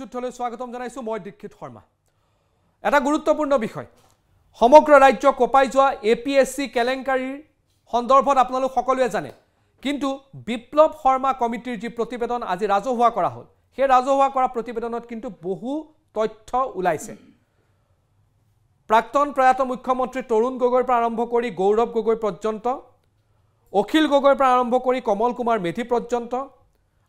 যুদ্ধলৈ স্বাগতম জনাইছো মই দীক্ষিত শৰ্মা এটা গুৰুত্বপূৰ্ণ বিষয় সমগ্ৰ ৰাজ্য কপাই যোৱা এপিএসসি কেলেংকাৰীৰ সন্দৰ্ভত আপোনালোক সকলোৱে জানে কিন্তু বিপ্লৱ শৰ্মা কমিটিৰ যি প্ৰতিবেদন আজি ৰাজহুৱা কৰা হ'ল সেই ৰাজহুৱা কৰা প্ৰতিবেদনত কিন্তু বহু তথ্য ওলাইছে প্ৰাক্তন প্ৰয়াত মুখ্যমন্ত্ৰী তৰুণ গগৈৰ পৰা আৰম্ভ কৰি গৌৰৱ গগৈ পৰ্যন্ত অখিল গগৈৰ পৰা আৰম্ভ কৰি কমল কুমাৰ মেধি পৰ্যন্ত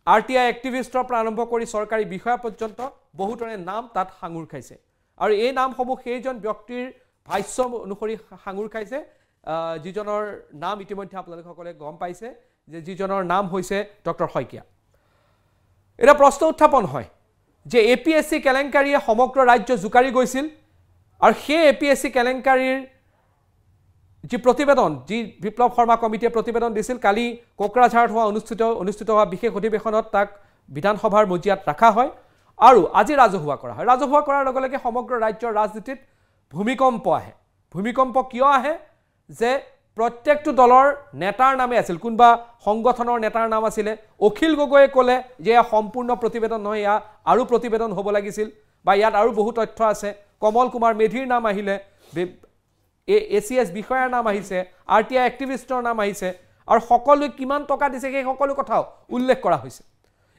আৰটিআই এক্টিভিষ্টৰ পৰা আৰম্ভ কৰি চৰকাৰী বিষয়া পৰ্যন্ত বহুতৰে নাম তাত হাঙুৰ খাইছে আৰু এই নামসমূহ সেইজন ব্যক্তিৰ ভাষ্য অনুসৰি হাঙুৰ খাইছে যিজনৰ নাম ইতিমধ্যে আপোনালোক সকলে গম পাইছে যে যিজনৰ নাম হৈছে ডক্টৰ শইকীয়া এটা প্ৰশ্ন উত্থাপন হয় যে এপিএসসি কেলেংকাৰীয়ে সমগ্ৰ ৰাজ্য জুকাৰি গৈছিল আৰু সেই এপিএসসি কেলেংকাৰীৰ যি প্ৰতিবেদন যি বিপ্লৱ শৰ্মা কমিটিয়ে প্ৰতিবেদন দিছিল কালি কোকৰাঝাৰত হোৱা অনুষ্ঠিত হোৱা বিশেষ অধিৱেশনত তাক বিধানসভাৰ মজিয়াত ৰাখা হয় আৰু আজি ৰাজহুৱা কৰা হয় ৰাজহুৱা কৰাৰ লগে লগে সমগ্ৰ ৰাজ্যৰ ৰাজনীতিত ভূমিকম্প আহে ভূমিকম্প কিয় আহে যে প্ৰত্যেকটো দলৰ নেতাৰ নামে আছিল কোনবা সংগঠনৰ নেতাৰ নাম আছিল অখিল গগৈয়ে ক'লে যে সম্পূৰ্ণ প্ৰতিবেদন নহয় ইয়া আৰু প্ৰতিবেদন হ'ব লাগিছিল বা ইয়াত আৰু বহু তথ্য আছে কমল কুমাৰ মেধিৰ নাম আহিলে এসিএস বিষয়াৰ নাম আহিছে আৰটিআই এক্টিভিষ্টৰ নাম আহিছে আৰু সকলোৱে কিমান টকা দিছে সেই সকলো কথাও উল্লেখ কৰা হৈছে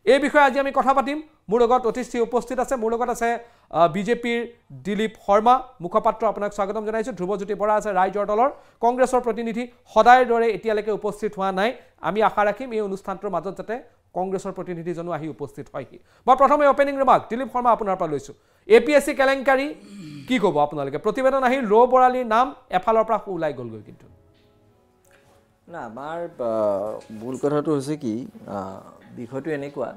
এই বিষয়ে আজি আমি কথা পাতিম মোৰ লগত অতিথি উপস্থিত আছে মোৰ লগত আছে বিজেপিৰ দিলীপ শৰ্মা মুখপাত্ৰ আপোনাক স্বাগতম জনাইছো ধ্ৰুৱজ্যোতি বৰা আছে ৰাইজৰ দলৰ কংগ্ৰেছৰ প্ৰতিনিধি সদায়ৰ দৰে এতিয়ালৈকে উপস্থিত হোৱা নাই আমি আশা ৰাখিম এই অনুষ্ঠানটোৰ মাজত যাতে কংগ্ৰেছৰ প্ৰতিনিধিজনো আহি উপস্থিত হয়হি মই প্ৰথমে ওপেনিং ৰিমাৰ্ক দিলীপ শৰ্মা আপোনাৰ পৰা লৈছো এপিএসসি কেলেংকাৰী কি ক'ব আপোনালোকে প্ৰতিবেদন আহিল ৰ বৰালীৰ নাম এফালৰ পৰা ওলাই গ'লগৈ কিন্তু না আমাৰ মূল কথাটো হৈছে কি বিষয়টো এনেকুৱা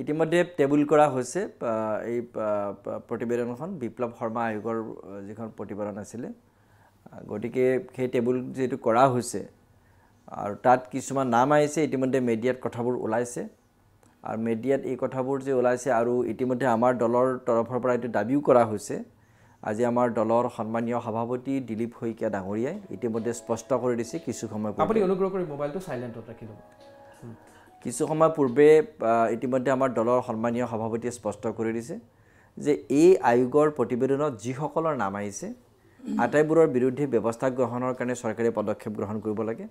ইতিমধ্যে টেবুল কৰা হৈছে এই প্ৰতিবেদনখন বিপ্লৱ শৰ্মা আয়োগৰ যিখন প্ৰতিবেদন আছিল গতিকে সেই টেবুল যেটো কৰা হৈছে আৰু তাত কিছুমান নাম আহিছে ইতিমধ্যে মিডিয়াত কথাবোৰ ওলাইছে আৰু মিডিয়াত এই কথাবোৰ যে ওলাইছে আৰু ইতিমধ্যে আমাৰ দলৰ তৰফৰ পৰা এটা দাবীও কৰা হৈছে আজি আমাৰ দলৰ সন্মানীয় সভাপতি দিলীপ শইকীয়া ডাঙৰীয়াই ইতিমধ্যে স্পষ্ট কৰি দিছে কিছু সময় পূৰ্বে আপুনি অনুগ্ৰহ কৰি মোবাইলটো সাইলেন্টত ৰাখি লব কিছু সময় পূৰ্বে ইতিমধ্যে আমাৰ দলৰ সন্মানীয় সভাপতিয়ে স্পষ্ট কৰি দিছে যে এই আয়োগৰ প্ৰতিবেদনত যিসকলৰ নাম আহিছে আটাইবোৰৰ বিৰুদ্ধে ব্যৱস্থা গ্ৰহণৰ কাৰণে চৰকাৰে পদক্ষেপ গ্ৰহণ কৰিব লাগে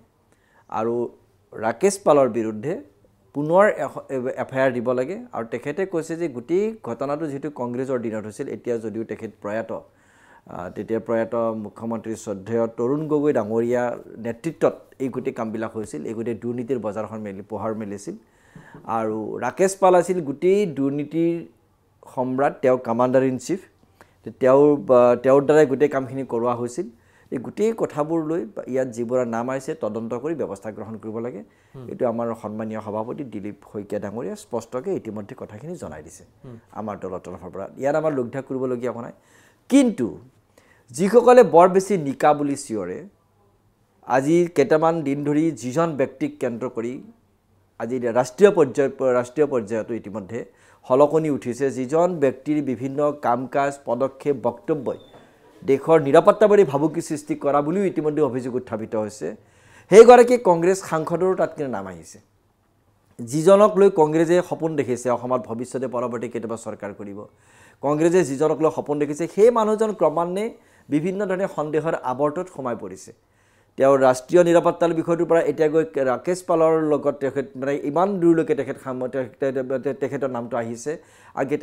আৰু ৰাকেশ পালৰ বিৰুদ্ধে পুনৰ এফআইআৰ দিব লাগে আৰু তেখেতে কৈছে যে গুটি ঘটনাটো যেটো কংগ্ৰেছৰ দিনত হৈছিল এতিয়া যদিও তেখেত প্ৰয়াত তেতিয়া প্ৰয়াত মুখ্যমন্ত্ৰী শ্ৰদ্ধেয় তৰুণ গগৈ ডাঙৰীয়া নেতৃত্বত এই গুটি কামবিলাক হৈছিল এই গুটি দুৰ্নীতিৰ বজাৰখন পোহাৰ মেলিছিল আৰু ৰাকেশ পাল আছিল গুটি দুৰ্নীতিৰ সম্ৰাট তেওঁ কমান্ডাৰ ইন চিফ তেওঁৰ দ্বাৰা গুটি কামখিনি কৰোৱা হৈছিল এই গুটি কথাবোৰ লৈ ইয়াত যিবোৰ নাম আছে তদন্ত কৰি ব্যৱস্থা গ্ৰহণ কৰিব লাগে এটো আমাৰ সন্মানীয় সভাপতি দিলীপ শইকীয়া ডাঙৰীয়া স্পষ্টকৈ ইতিমধ্যে কথাখিনি জনাই দিছে আমাৰ দলৰ তৰফৰ পৰা ইয়াত আমাৰ লুকঢাক কৰিবলগীয়া নাই কিন্তু যিসকলে বৰ বেছি নিকা বুলি চিঞৰে আজি কেইটামান দিন ধৰি যিজন ব্যক্তিক কেন্দ্ৰ কৰি আজি ৰাষ্ট্ৰীয় পৰ্যায়তো ইতিমধ্যে হলকনি উঠিছে যিজন ব্যক্তিৰ বিভিন্ন কামকাজ পদক্ষেপ বক্তব্যই দেশৰ নিৰাপত্তাবাদী ভাবুকি সৃষ্টি কৰা বুলিও ইতিমধ্যে অভিযোগ উত্থাপিত হৈছে সেইগৰাকী কংগ্ৰেছ সাংসদৰ তাত কিনে নাম আহিছে যিজনক লৈ কংগ্ৰেছে সপোন দেখিছে অসমত ভৱিষ্যতে পৰৱৰ্তী কেতিয়াবা চৰকাৰ কৰিব কংগ্ৰেছে যিজনক লৈ সপোন দেখিছে সেই মানুহজন ক্ৰমান্বয়ে বিভিন্ন ধৰণে সন্দেহৰ আৱৰ্তত সোমাই পৰিছে তেওঁ ৰাষ্ট্ৰীয় নিৰাপত্তাৰ বিষয়টোৰ পৰা এতিয়া গৈ ৰাকেশ পালৰ লগত তেখেত মানে ইমান দূৰলৈকে তেখেতৰ নামটো আহিছে আগে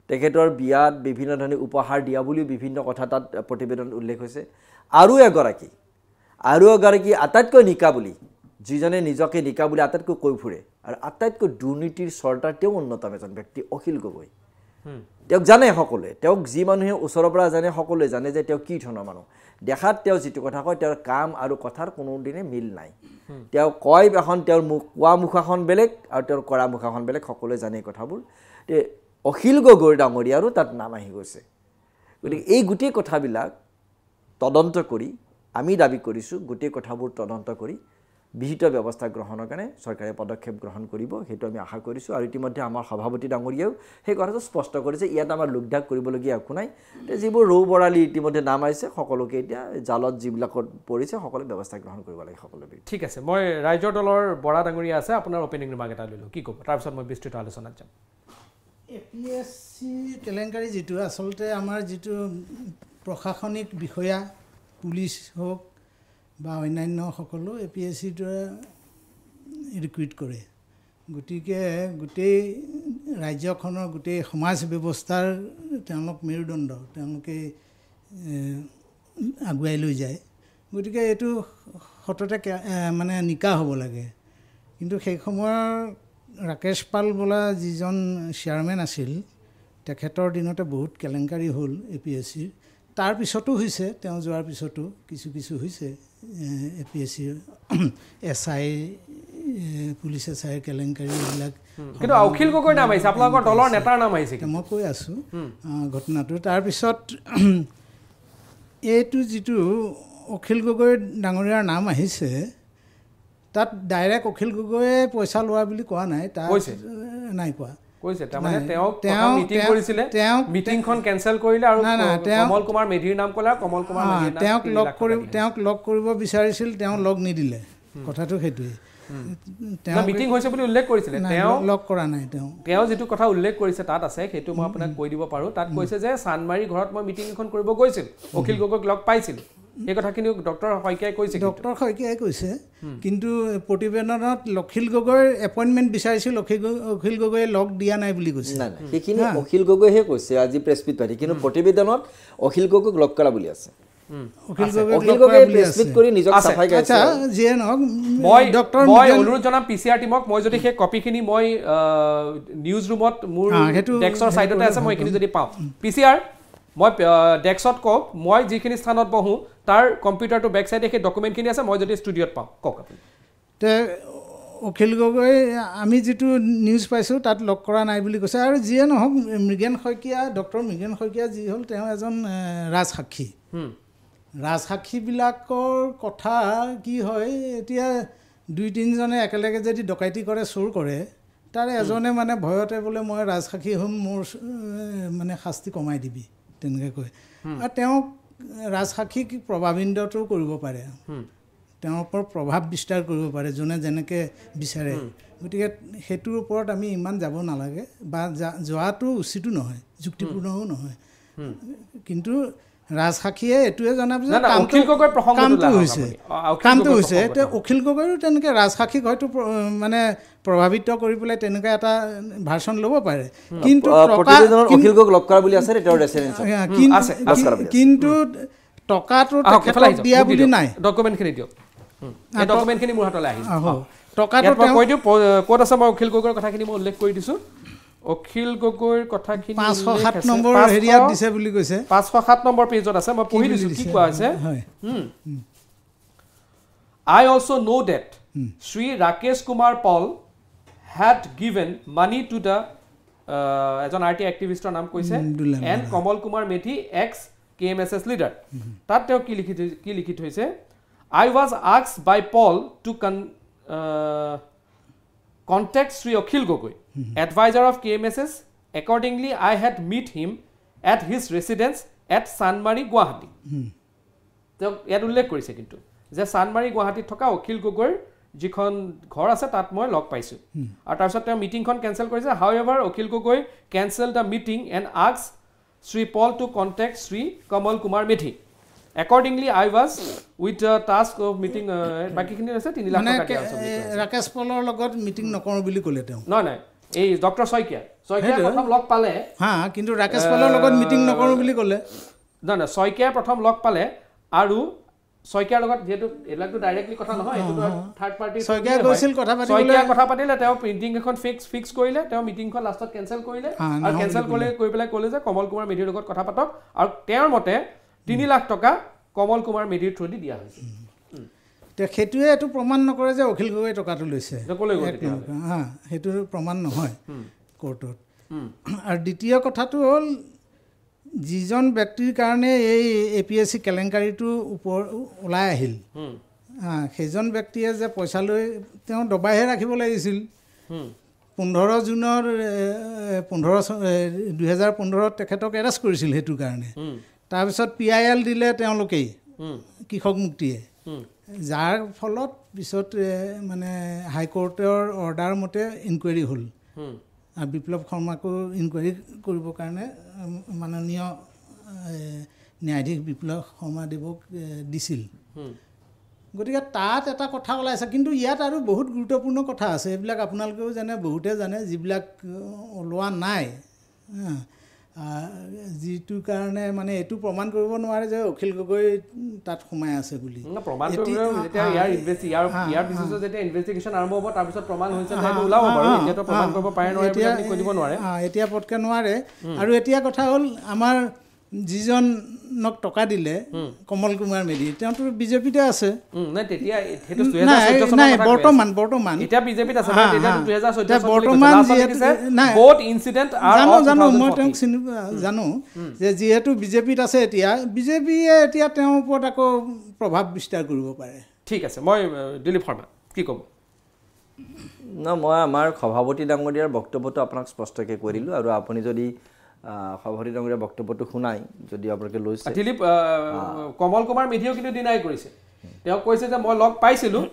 তেখেতৰ বিয়াত বিভিন্ন ধৰণে উপহাৰ দিয়া বুলিও বিভিন্ন কথা তাত প্ৰতিবেদন উল্লেখ হৈছে আৰু এগৰাকী আটাইতকৈ নিকা বুলি যিজনে নিজকে নিকা বুলি আটাইতকৈ কৈ ফুৰে আৰু আটাইতকৈ দুৰ্নীতিৰ চৰ্তাৰ তেওঁ অন্যতম এজন ব্যক্তি অখিল গগৈ তেওঁক জানে সকলোৱে তেওঁক যি মানুহে ওচৰৰ পৰা জানে সকলোৱে জানে যে তেওঁ কি ধৰণৰ মানুহ দেখাত তেওঁ যিটো কথা কয় তেওঁৰ কাম আৰু কথাৰ কোনো দিনে মিল নাই তেওঁ কয় এখন তেওঁৰ কোৱা মুখাখন বেলেগ আৰু তেওঁৰ কৰা মুখাখন বেলেগ সকলোৱে জানে কথাবোৰ অখিল গগৈ ডাঙৰীয়াৰো তাত নাম আহি গৈছে গতিকে এই গোটেই কথাবিলাক তদন্ত কৰি আমি দাবী কৰিছোঁ গোটেই কথাবোৰ তদন্ত কৰি বিহিত ব্যৱস্থা গ্ৰহণৰ কাৰণে চৰকাৰে পদক্ষেপ গ্ৰহণ কৰিব সেইটো আমি আশা কৰিছোঁ আৰু ইতিমধ্যে আমাৰ সভাপতি ডাঙৰীয়াও সেই কথাটো স্পষ্ট কৰিছে ইয়াত আমাৰ লুকঢাক কৰিবলগীয়া একো নাই যিবোৰ ৰৌ বৰালী ইতিমধ্যে নাম আহিছে সকলোকে এতিয়া জালত যিবিলাকত পৰিছে সকলো ব্যৱস্থা গ্ৰহণ কৰিব লাগে সকলোকে ঠিক আছে মই ৰাইজৰ দলৰ বৰা ডাঙৰীয়া আছে আপোনাৰ ওপেনিং ৰিমাৰ্ক এটা লৈলো কি ক'ব তাৰপিছত মই বিস্তৃত আলোচনাত যাম এপিএসচি কেলেংকাৰী যিটো আচলতে আমাৰ যিটো প্ৰশাসনিক বিষয়া পুলিচ হওক বা অন্যান্য সকলো এপিএসচিটোৱে ৰিক্ৰুইট কৰে গতিকে গোটেই ৰাজ্যখনৰ গোটেই সমাজ ব্যৱস্থাৰ তেওঁলোক মেৰুদণ্ড তেওঁলোকে আগুৱাই লৈ যায় গতিকে এইটো সততে মানে নিকা হ'ব লাগে কিন্তু সেই সময়ৰ ৰাকেশ পাল বোলা যিজন চেয়াৰমেন আছিল তেখেতৰ দিনতে বহুত কেলেংকাৰী হ'ল এপিএসচিৰ তাৰ পিছতো হৈছে তেওঁ যোৱাৰ পিছতো কিছু হৈছে এপিএসচিৰ এছআই পুলিচ এছআই কেলেংকাৰী এইবিলাক কিন্তু অখিল গগৈ নাম আহিছে আপোনালোকৰ দলৰ নেতাৰ নাম আহিছে মই কৈ আছোঁ ঘটনাটো তাৰপিছত এইটো যিটো অখিল গগৈ ডাঙৰীয়াৰ নাম আহিছে তাত ডাইৰেক্ট অখিল গগৈয়ে পইচা লোৱা বুলি কোৱা নাই তাত নাই কোৱা কৈছে তাৰমানে তেওঁ মিটিং কৰিছিলে মিটিংখন কেনচেল কৰিলে আৰু কমল কুমাৰ মেধিৰ নাম ক'লে কমল কুমাৰ মেধিৰ নাম তেওঁক লগ কৰিব বিচাৰিছিল তেওঁ লগ নিদিলে কথাটো সেইটোৱে তেওঁ মিটিং হৈছে বুলি উল্লেখ কৰিছিলে তেওঁ লগ কৰা নাই তেওঁ যিটো কথা উল্লেখ কৰিছে তাত আছে সেইটো মই আপোনাক কৈ দিব পাৰোঁ তাত কৈছে যে চানমাৰী ঘৰত মই মিটিং এখন কৰিব গৈছিল অখিল গগৈক লগ পাইছিল এই কথাখিনি ডক্টৰ শইকীয়াই কৈছে কিন্তু প্ৰতিবেদনত অখিল গগৈৰ এপইণ্টমেণ্ট বিচাৰিছিল অখিল গগৈয়ে লগ দিয়া নাই বুলি কৈছে সেইখিনি অখিল গগৈহে কৈছে আজি প্ৰেছ মিট পাতি কিন্তু প্ৰতিবেদনত অখিল গগৈক লগ কৰা বুলি আছে মই অনুৰোধ জনাম পিচিআৰ টিমক মই যদি সেই কপিখিনি মই নিউজ ৰুমত মোৰ ডেস্কৰ চাইডতে আছে মই এইখিনি যদি পাওঁ পিচিআৰ মই ডেস্কত কওক মই যিখিনি স্থানত বহোঁ তাৰ কম্পিউটাৰটো বেক চাইডে সেই ডকুমেণ্টখিনি আছে মই যদি ষ্টুডিঅ'ত পাওঁ কওক আপুনি অখিল গগৈ আমি যিটো নিউজ পাইছোঁ তাত লগ কৰা নাই বুলি কৈছে আৰু যিয়ে নহওক ডক্টৰ মৃগেন শইকীয়া যি হ'ল তেওঁ এজন ৰাজসাক্ষীবিলাকৰ কথা কি হয় এতিয়া 2-3জনে একেলগে যদি ডকাইতি কৰে চোৰ কৰে তাৰে এজনে মানে ভয়তে বোলে মই ৰাজসাক্ষী হ'ম মোৰ মানে শাস্তি কমাই দিবি তেনেকৈ কয় আৰু তেওঁক ৰাজসাক্ষীক প্ৰভাৱান্বিতও কৰিব পাৰে তেওঁৰ ওপৰত প্ৰভাৱ বিস্তাৰ কৰিব পাৰে যোনে যেনেকৈ বিচাৰে গতিকে সেইটোৰ ওপৰত আমি ইমান যাব নালাগে বা যোৱাটো উচিতো নহয় যুক্তিপূৰ্ণও নহয় কিন্তু ৰাজসাক্ষীয়ে এইটোৱে জনাব যে কামটো হৈছে এতিয়া অখিল গগৈৰো তেনেকৈ ৰাজসাক্ষীক হয়তো মানে প্ৰভাৱিত কৰি পেলাই তেনেকুৱা এটা ভাৰ্চন ল'ব পাৰে কিন্তু কিন্তু টকাটো দিয়া বুলি নাই ডকুমেণ্টখিনি দিয়ক ডকুমেণ্টখিনি মোৰ হাতলৈ আহিল টকাটো কৈ দিওঁ ক'ত আছে মই অখিল গগৈৰ কথাখিনি মই উল্লেখ কৰি দিছোঁ অখিল গগৈৰ কথাখিনি 507 নম্বৰ হেৰিয়াত দিছে বুলি কৈছে 507 নম্বৰ পেজত আছে মই পঢ়ি দিছোঁ কি কোৱা হৈছে I also know that Sri Rakesh Kumar Paul had given money to the এজন RT activistৰ নাম কৈছে and Kamal Kumar Methi ex KMSS leader তাত তেওঁ কি লিখি থৈছে I was asked by Paul to contact Sri Akhil Gogoi, advisor of KMSS. Accordingly, I had met him at his residence at Sanmari, Guwahati. তেওঁ ইয়াত উল্লেখ কৰিছে কিন্তু যে চানমাৰী গুৱাহাটীত থকা অখিল গগৈৰ যিখন ঘৰ আছে তাত মই লগ পাইছোঁ আৰু তাৰপিছত তেওঁ মিটিংখন কেনচেল কৰিছে however Akhil Gogoi cancel the meeting and ask Shri Pal to contact Shri Kamal Kumar Medhi Accordingly, I was with the task of meeting. বাকিখিনি আছে 3 লাখ টকা দিয়া আছে ৰাকেশ পলৰ লগত মিটিং নকৰো বুলি ক'লে তেওঁ নাই এই ডক্টৰ শইকীয়া প্ৰথম লগ পালে কিন্তু ৰাকেশ পলৰ লগত মিটিং নকৰো বুলি ক'লে নাই শইকীয়া প্ৰথম লগ পালে আৰু শইকীয়াৰ লগত যেটো এলাকটো ডাইৰেক্টলি কথা নহয় এটো থাৰ্ড পাৰ্টি শইকীয়া কৈছিল কথা পাতিলে তেওঁ প্ৰিন্টিং এখন ফিক্স কৰিলে তেওঁ মিটিংখন লাষ্টত কেনসেল কৰিলে আৰু কেনসেল কৰি পেলাই ক'লে যে কমল কুমাৰ মেধিৰ লগত কথা পাতক আৰু তেওঁৰ মতে 3 লাখ টকা কমল কুমাৰ মেধিৰ থ্ৰুদি দিয়া হৈছে সেইটোৱে এইটো প্ৰমাণ নকৰে যে অখিল গগৈ টকাটো লৈছে সেইটো প্ৰমাণ নহয় কোৰ্টত আৰু দ্বিতীয় কথাটো হ'ল যিজন ব্যক্তিৰ কাৰণে এই এপিএসচি কেলেংকাৰীটো ওলাই আহিল সেইজন ব্যক্তিয়ে যে পইচা লৈ তেওঁ দবাইহে ৰাখিব লাগিছিল 15 জুনৰ 2015 তেখেতক এৰেষ্ট কৰিছিল সেইটো কাৰণে তাৰপিছত PIL দিলে তেওঁলোকেই কৃষক মুক্তিয়ে যাৰ ফলত পিছত মানে হাইকোৰ্টৰ অৰ্ডাৰ মতে ইনকুৱাৰী হ'ল বিপ্লৱ শৰ্মাকো ইনকুৱাৰী কৰিবৰ কাৰণে মাননীয় ন্যায়াধীশ বিপ্লৱ শৰ্মাদেৱক দিছিল গতিকে তাত এটা কথা ওলাইছে কিন্তু ইয়াত আৰু বহুত গুৰুত্বপূৰ্ণ কথা আছে এইবিলাক আপোনালোকেও জানে বহুতে জানে যিবিলাক ওলোৱা নাই যিটো কাৰণে মানে এইটো প্ৰমাণ কৰিব নোৱাৰে যে অখিল গগৈ তাত সোমাই আছে বুলি প্ৰমাণ যেতিয়া ইয়াৰ পিছত যেতিয়া ইনভেষ্টিগেশ্যন আৰম্ভ হ'ব তাৰপিছত প্ৰমাণ হৈছে সেইটো ওলাব বাৰু এতিয়াতো প্ৰমাণ কৰিব পাৰে নোৱাৰে বুলি আপুনি কৈ দিব নোৱাৰে এতিয়া পটকৈ নোৱাৰে আৰু এতিয়া কথা হ'ল আমাৰ যিজনক টকা দিলে কমল কুমাৰ মেধি তেওঁতো বিজেপিতে আছে জানো মই তেওঁক চিনি জানো যে যিহেতু বিজেপিত আছে এতিয়া বিজেপিয়ে এতিয়া তেওঁৰ ওপৰত আকৌ প্ৰভাৱ বিস্তাৰ কৰিব পাৰে ঠিক আছে মই দিলীপ শৰ্মা কি ক'ব মই আমাৰ সভাপতি ডাঙৰীয়াৰ বক্তব্যটো আপোনাক স্পষ্টকৈ কৈ দিলোঁ আৰু আপুনি যদি সভাপতি ডাঙৰীয়াৰ বক্তব্যটো শুনাই যদি আপোনালোকে লৈছে দিলীপ কমল কুমাৰ মেধিও কিন্তু ডিনাই কৰিছে তেওঁ কৈছে যে মই লগ পাইছিলোঁ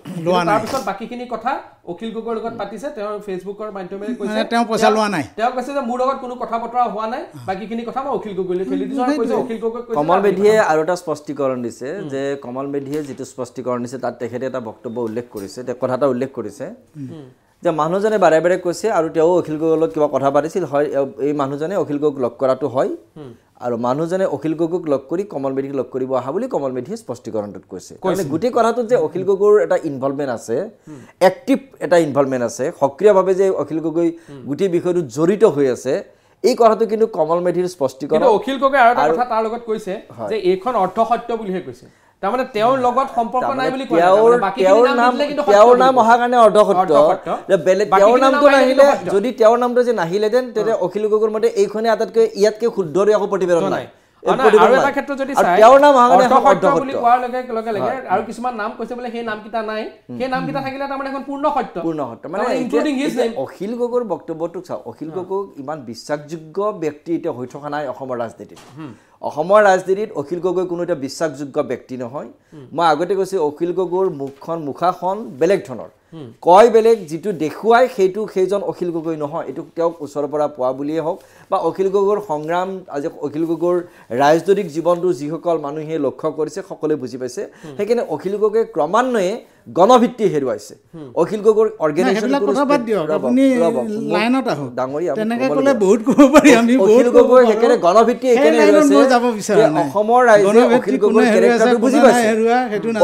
তাৰপিছত বাকীখিনি কথা অখিল গগৈৰ লগত পাতিছে তেওঁ ফেচবুকৰ মাধ্যমেৰে কৈছে তেওঁ পইচা লোৱা নাই তেওঁ কৈছে যে মোৰ লগত কোনো কথা বতৰা হোৱা নাই বাকীখিনি কথা মই অখিল গগৈলৈ ঠেলি দিছোঁ আৰু কৈছে অখিল গগৈ কমল মেধিয়ে আৰু এটা স্পষ্টীকৰণ দিছে যে কমল মেধিয়ে যিটো স্পষ্টীকৰণ দিছে তাত তেখেতে এটা বক্তব্য উল্লেখ কৰিছে কথা এটা উল্লেখ কৰিছে যে মানুহজনে বাৰে বাৰে কৈছে আৰু তেওঁ অখিল গগৈৰ লগত কিবা কথা পাতিছিল হয় এই মানুহজনে অখিল গগৈক লগ কৰাটো হয় আৰু মানুহজনে অখিল গগৈক লগ কৰি কমল মেধিক লগ কৰিব অহা বুলি কমল মেধিয়ে স্পষ্টীকৰণটোত কৈছে মানে গোটেই কথাটোত যে অখিল গগৈৰ এটা ইনভলভমেণ্ট আছে এক্টিভ এটা ইনভলভমেণ্ট আছে সক্ৰিয়ভাৱে যে অখিল গগৈ গোটেই বিষয়টোত জড়িত হৈ আছে এই কথাটো কিন্তু কমল মেধিৰ স্পষ্টীকৰণ অখিল গগৈ আৰু এটা কথা তাৰ লগত কৈছে যে এইখন অৰ্ধসত্য বুলিহে কৈছে তাৰমানে তেওঁৰ লগত সম্পৰ্ক নাই বুলি কয় তেওঁৰ নাম অহা কাৰণে অৰ্ধসত্য বেলেগ তেওঁৰ নামটো নাহিলে যদি তেওঁৰ নামটো যে নাহিলেহেঁতেন তেতিয়া অখিল গগৈৰ মতে এইখনে আটাইতকৈ ইয়াতকৈ শুদ্ধ একো প্ৰতিবেদন নাই আৰু এটা ক্ষেত্ৰত যদি আৰু কিছুমান নাম কৈছে বোলে সেই নামকেইটা নাই সেই নামকেইটা থাকিলে তাৰমানে এখন পূৰ্ণ সত্য মানে অখিল গগৈৰ বক্তব্যটোক চাওক অখিল গগৈক ইমান বিশ্বাসযোগ্য ব্যক্তি এতিয়া হৈ থকা নাই অসমৰ ৰাজনীতিত অসমৰ ৰাজনীতিত অখিল গগৈ কোনো এটা বিশ্বাসযোগ্য ব্যক্তি নহয় মই আগতে কৈছোঁ অখিল গগৈৰ মুখাখন বেলেগ ধৰণৰ কয় বেলেগ যিটো দেখুৱাই সেইজন অখিল গগৈ নহয় এইটো তেওঁক ওচৰৰ পৰা পোৱা বুলিয়ে হওক বা অখিল গগৈৰ সংগ্ৰাম আজি অখিল গগৈৰ ৰাজনৈতিক জীৱনটো যিসকল মানুহে লক্ষ্য কৰিছে সকলোৱে বুজি পাইছে সেইকাৰণে অখিল গগৈ ক্ৰমান্বয়ে গণভিত্তি হেৰুৱাইছে অখিল গগৈৰ অৰ্গেনাইজেশ্যন অখিল গগৈ সেইকাৰণে গণভিত্তি অসমৰ ৰাইজে অখিল গগৈৰ কেৰেক্টাৰটো বুজি পাইছে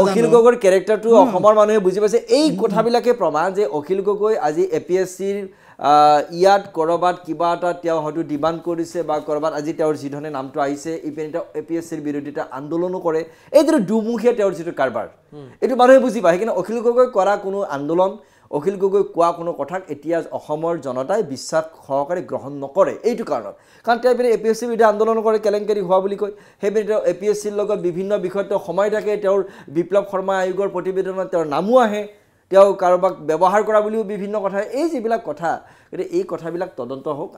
অখিল গগৈৰ কেৰেক্টাৰটো অসমৰ মানুহে বুজি পাইছে এই কথাবিলাকে প্ৰমাণ যে অখিল গগৈ আজি APSCৰ ইয়াত কৰবাত কিবা এটা তেওঁ হয়তো ডিমাণ্ড কৰিছে বা কৰবাত আজি তেওঁৰ যিধৰণে নামটো আহিছে ইপিনে তেওঁ APSCৰ বিৰোধিতা আন্দোলনো কৰে এই যিটো দুমুখীয়া তেওঁৰ যিটো কাৰবাৰ এইটো মানুহে বুজি পায় সেইকাৰণে অখিল গগৈ কৰা কোনো আন্দোলন অখিল গগৈ কোৱা কোনো কথাক এতিয়া অসমৰ জনতাই বিশ্বাস সহকাৰে গ্ৰহণ নকৰে এইটো কাৰণত কাৰণ তেওঁ পিনে APSCৰ বিৰুদ্ধে আন্দোলন কৰে কেলেংকাৰী হোৱা বুলি কয় সেইপিনে তেওঁ APSCৰ লগত বিভিন্ন বিষয়ত তেওঁ সময় থাকে তেওঁৰ বিপ্লৱ শৰ্মা আয়োগৰ প্ৰতিবেদনত তেওঁৰ নামো আহে তেওঁ কাৰোবাক ব্যৱহাৰ কৰা বুলিও বিভিন্ন কথা এই যিবিলাক কথা গতিকে এই কথাবিলাক তদন্ত হওক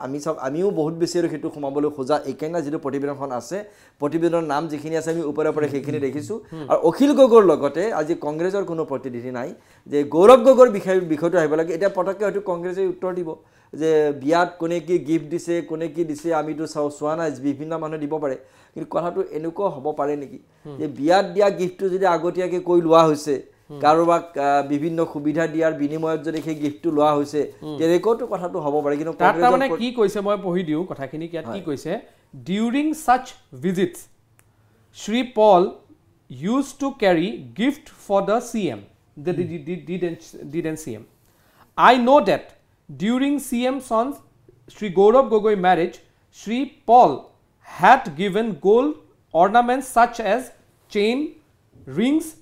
আমিও বহুত বেছি আৰু সেইটো সোমাবলৈ খোজা এইকাৰণে যিটো প্ৰতিবেদনখন আছে প্ৰতিবেদনৰ নাম যিখিনি আছে আমি ওপৰে ওপৰে সেইখিনি দেখিছোঁ আৰু অখিল গগৈৰ লগতে আজি কংগ্ৰেছৰ কোনো প্ৰতিনিধি নাই যে গৌৰৱ গগৈৰ বিষয়টো আহিব লাগে এতিয়া পটককৈ হয়তো কংগ্ৰেছে উত্তৰ দিব যে বিয়াত কোনে কি গিফ্ট দিছে কোনে কি দিছে আমিতো চোৱা নাই বিভিন্ন মানুহে দিব পাৰে কিন্তু কথাটো এনেকুৱা হ'ব পাৰে নেকি যে বিয়াত দিয়া গিফ্টটো যদি আগতীয়াকৈ কৈ লোৱা হৈছে কাৰোবাক বিভিন্ন সুবিধা দিয়াৰ বিনিময়ত যদি সেই গিফ্টটো লোৱা হৈছে তেনেকৈতো কথাটো হ'ব পাৰে কিন্তু তাৰমানে কি কৈছে মই পঢ়ি দিওঁ কথাখিনি ইয়াত কি কৈছে during such visits Shri Paul used to carry gift for the CM the didn't CM I know that during CM son's Shri Gaurav Gogoi marriage Shri Paul had given gold ornaments such as chain rings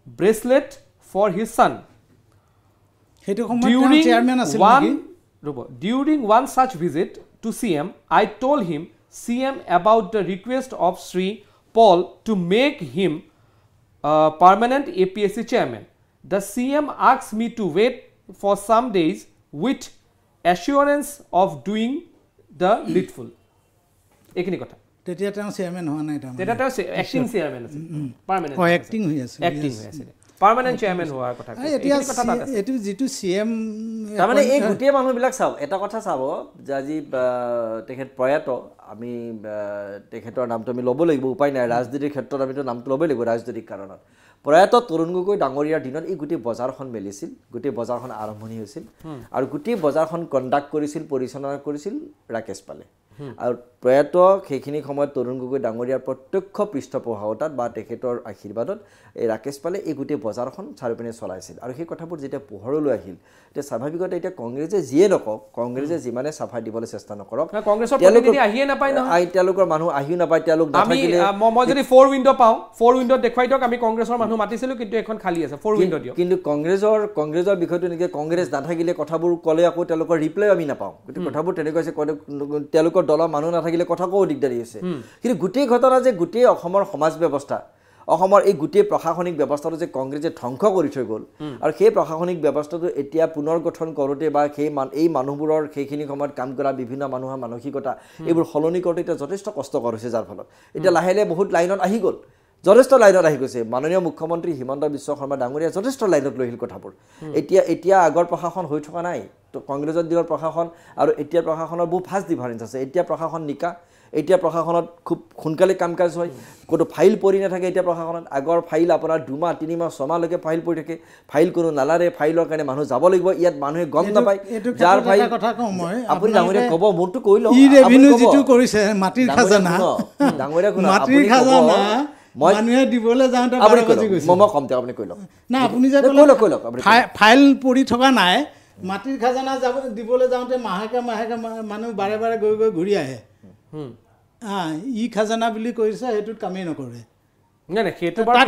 bracelet for his son during one such visit to CM I told him CM about the request of Shri Paul to make him permanent APSC chairman the CM asked me to wait for some days with assurance of doing the needful ekini kotha তেতিয়া তেওঁ chairman হোৱা নাই তেতিয়া তেওঁ acting chairman আছে permanent acting হৈ আছে permanent chairman হোৱাৰ কথা এতিয়া এইটো যিটো CM তাৰমানে এই গোটেই মানুহবিলাক চাওক এটা কথা চাব যে আজি তেখেত প্ৰয়াত আমি তেখেতৰ নামটো আমি ল'ব লাগিব উপায় নাই ৰাজনীতিৰ ক্ষেত্ৰত আমিতো নামটো ল'বই লাগিব ৰাজনৈতিক কাৰণত প্ৰয়াত তৰুণ গগৈ ডাঙৰীয়াৰ দিনত এই গোটেই বজাৰখন মেলিছিল গোটেই বজাৰখন আৰম্ভণি হৈছিল আৰু গোটেই বজাৰখন কণ্ডাক্ট কৰিছিল পৰিচালনা কৰিছিল ৰাকেশ পালে আৰু প্ৰয়াত সেইখিনি সময়ত তৰুণ গগৈ ডাঙৰীয়াৰ প্ৰত্যক্ষ পৃষ্ঠপোষকতাত বা তেখেতৰ আশীৰ্বাদত এই ৰাকেশ পালে এই গোটেই বজাৰখন চাৰিপিনে চলাইছিল আৰু সেই কথাবোৰ যেতিয়া পোহৰলৈ আহিল তেতিয়া স্বাভাৱিকতে এতিয়া কংগ্ৰেছে যিয়ে নকওক কংগ্ৰেছে যিমানে চাফাই দিবলৈ চেষ্টা নকৰক কংগ্ৰেছৰ প্ৰতিনিধি আহিয়ে নাপায় নহয় তেওঁলোকৰ মানুহ আহিও নাপায় তেওঁলোক নাথাকিলে মই যদি 4 উইন্ডো পাওঁ 4 উইন্ডো দেখুৱাই দিয়ক আমি কংগ্ৰেছৰ মানুহ মাতিছিলো কিন্তু এখন খালী আছে 4 উইন্ডো দিয়ক কিন্তু কংগ্ৰেছৰ বিষয়টো নেকি কংগ্ৰেছ নাথাকিলে কথাবোৰ ক'লে আকৌ তেওঁলোকৰ ৰিপ্লাই আমি নাপাওঁ গতিকে কথাবোৰ তেনেকৈ আছে তেওঁলোকৰ দলৰ মানুহ নাথাকিলে কথা কও দিগদাৰি আছে কিন্তু গোটেই ঘটনা যে গোটেই অসমৰ সমাজ ব্যৱস্থা অসমৰ এই গোটেই প্ৰশাসনিক ব্যৱস্থাটো যে কংগ্ৰেছে ধ্বংস কৰি থৈ গ'ল আৰু সেই প্ৰশাসনিক ব্যৱস্থাটো এতিয়া পুনৰ গঠন কৰোঁতে বা এই মানুহবোৰৰ সেইখিনি সময়ত কাম কৰা বিভিন্ন মানুহৰ মানসিকতা এইবোৰ সলনি কৰোঁতে এতিয়া যথেষ্ট কষ্টকৰ হৈছে যাৰ ফলত এতিয়া লাহে লাহে বহুত লাইনত আহি গ'ল যথেষ্ট লাইনত আহি গৈছে মাননীয় মুখ্যমন্ত্ৰী হিমন্ত বিশ্ব শৰ্মা ডাঙৰীয়া যথেষ্ট লাইনত লৈ আহিল কথাবোৰ এতিয়া আগৰ প্ৰশাসন হৈ থকা নাই তো কংগ্ৰেছৰ দিনৰ প্ৰশাসন আৰু এতিয়া প্ৰশাসনৰ বহু ফাষ্ট ডিফাৰেঞ্চ আছে এতিয়া প্ৰশাসন নিকা এতিয়া প্ৰশাসনত খুব সোনকালে কাম কাজ হয় কোনো ফাইল পৰি নাথাকে এতিয়া প্ৰশাসনত আগৰ ফাইল আপোনাৰ 2 মাহ 3 মাহ 6 মাহলৈকে ফাইল পৰি থাকে ফাইল কোনো নালাৰে ফাইলৰ কাৰণে মানুহ যাব লাগিব ইয়াত মানুহে গম নাপায় যাৰ ফাইল কথা কওঁ মই আপুনি ডাঙৰীয়া ক'ব মোৰটো কৈ লওক ই ৰেভিনিউ যিটো কৰিছে মাটিৰ খাজানা ডাঙৰীয়া কোনো মাটিৰ খাজানা মানুহে দিবলৈ যাওঁতে আপুনি মই কম তেওঁ আপুনি কৈ লওক না আপুনি যে কৈ লওক ফাইল পৰি থকা নাই মাটিৰ খাজানা দিবলৈ যাওঁতে মাহেকে মানুহ বাৰে বাৰে গৈ গৈ ঘূৰি আহে ই খাজানা বুলি কৈছে সেইটোত কামেই নকৰে নাই নাই সেইটো বাৰু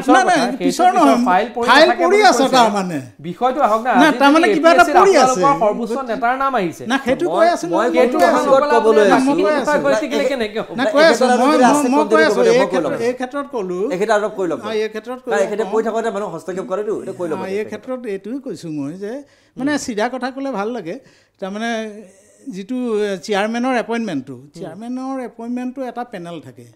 পিছৰ কথা ফাইল পৰি আছে তাৰ মানে বিষয়টো আহক না তাৰ মানে কিবা এটা পৰি আছে সৰ্বোচ্চ নেতাৰ নাম আহিছে না সেইটো কৈ আছে মই সেইটো সংগত ক'বলৈ আছো না কৈ আছো মই কৈ আছো এই ক্ষেত্ৰত ক'লো একেটা আৰু কৈ লওক এই ক্ষেত্ৰত একেটা কৈ থাকোতে মানুহ হস্তক্ষেপ কৰেতো এটা কৈ লওক এই ক্ষেত্ৰত এইটোই কৈছো মই যে মানে সিধা কথা ক'লে ভাল লাগে তাৰ মানে যিটো চেয়াৰমেনৰ এপইণ্টমেণ্টটো এটা পেনেল থাকে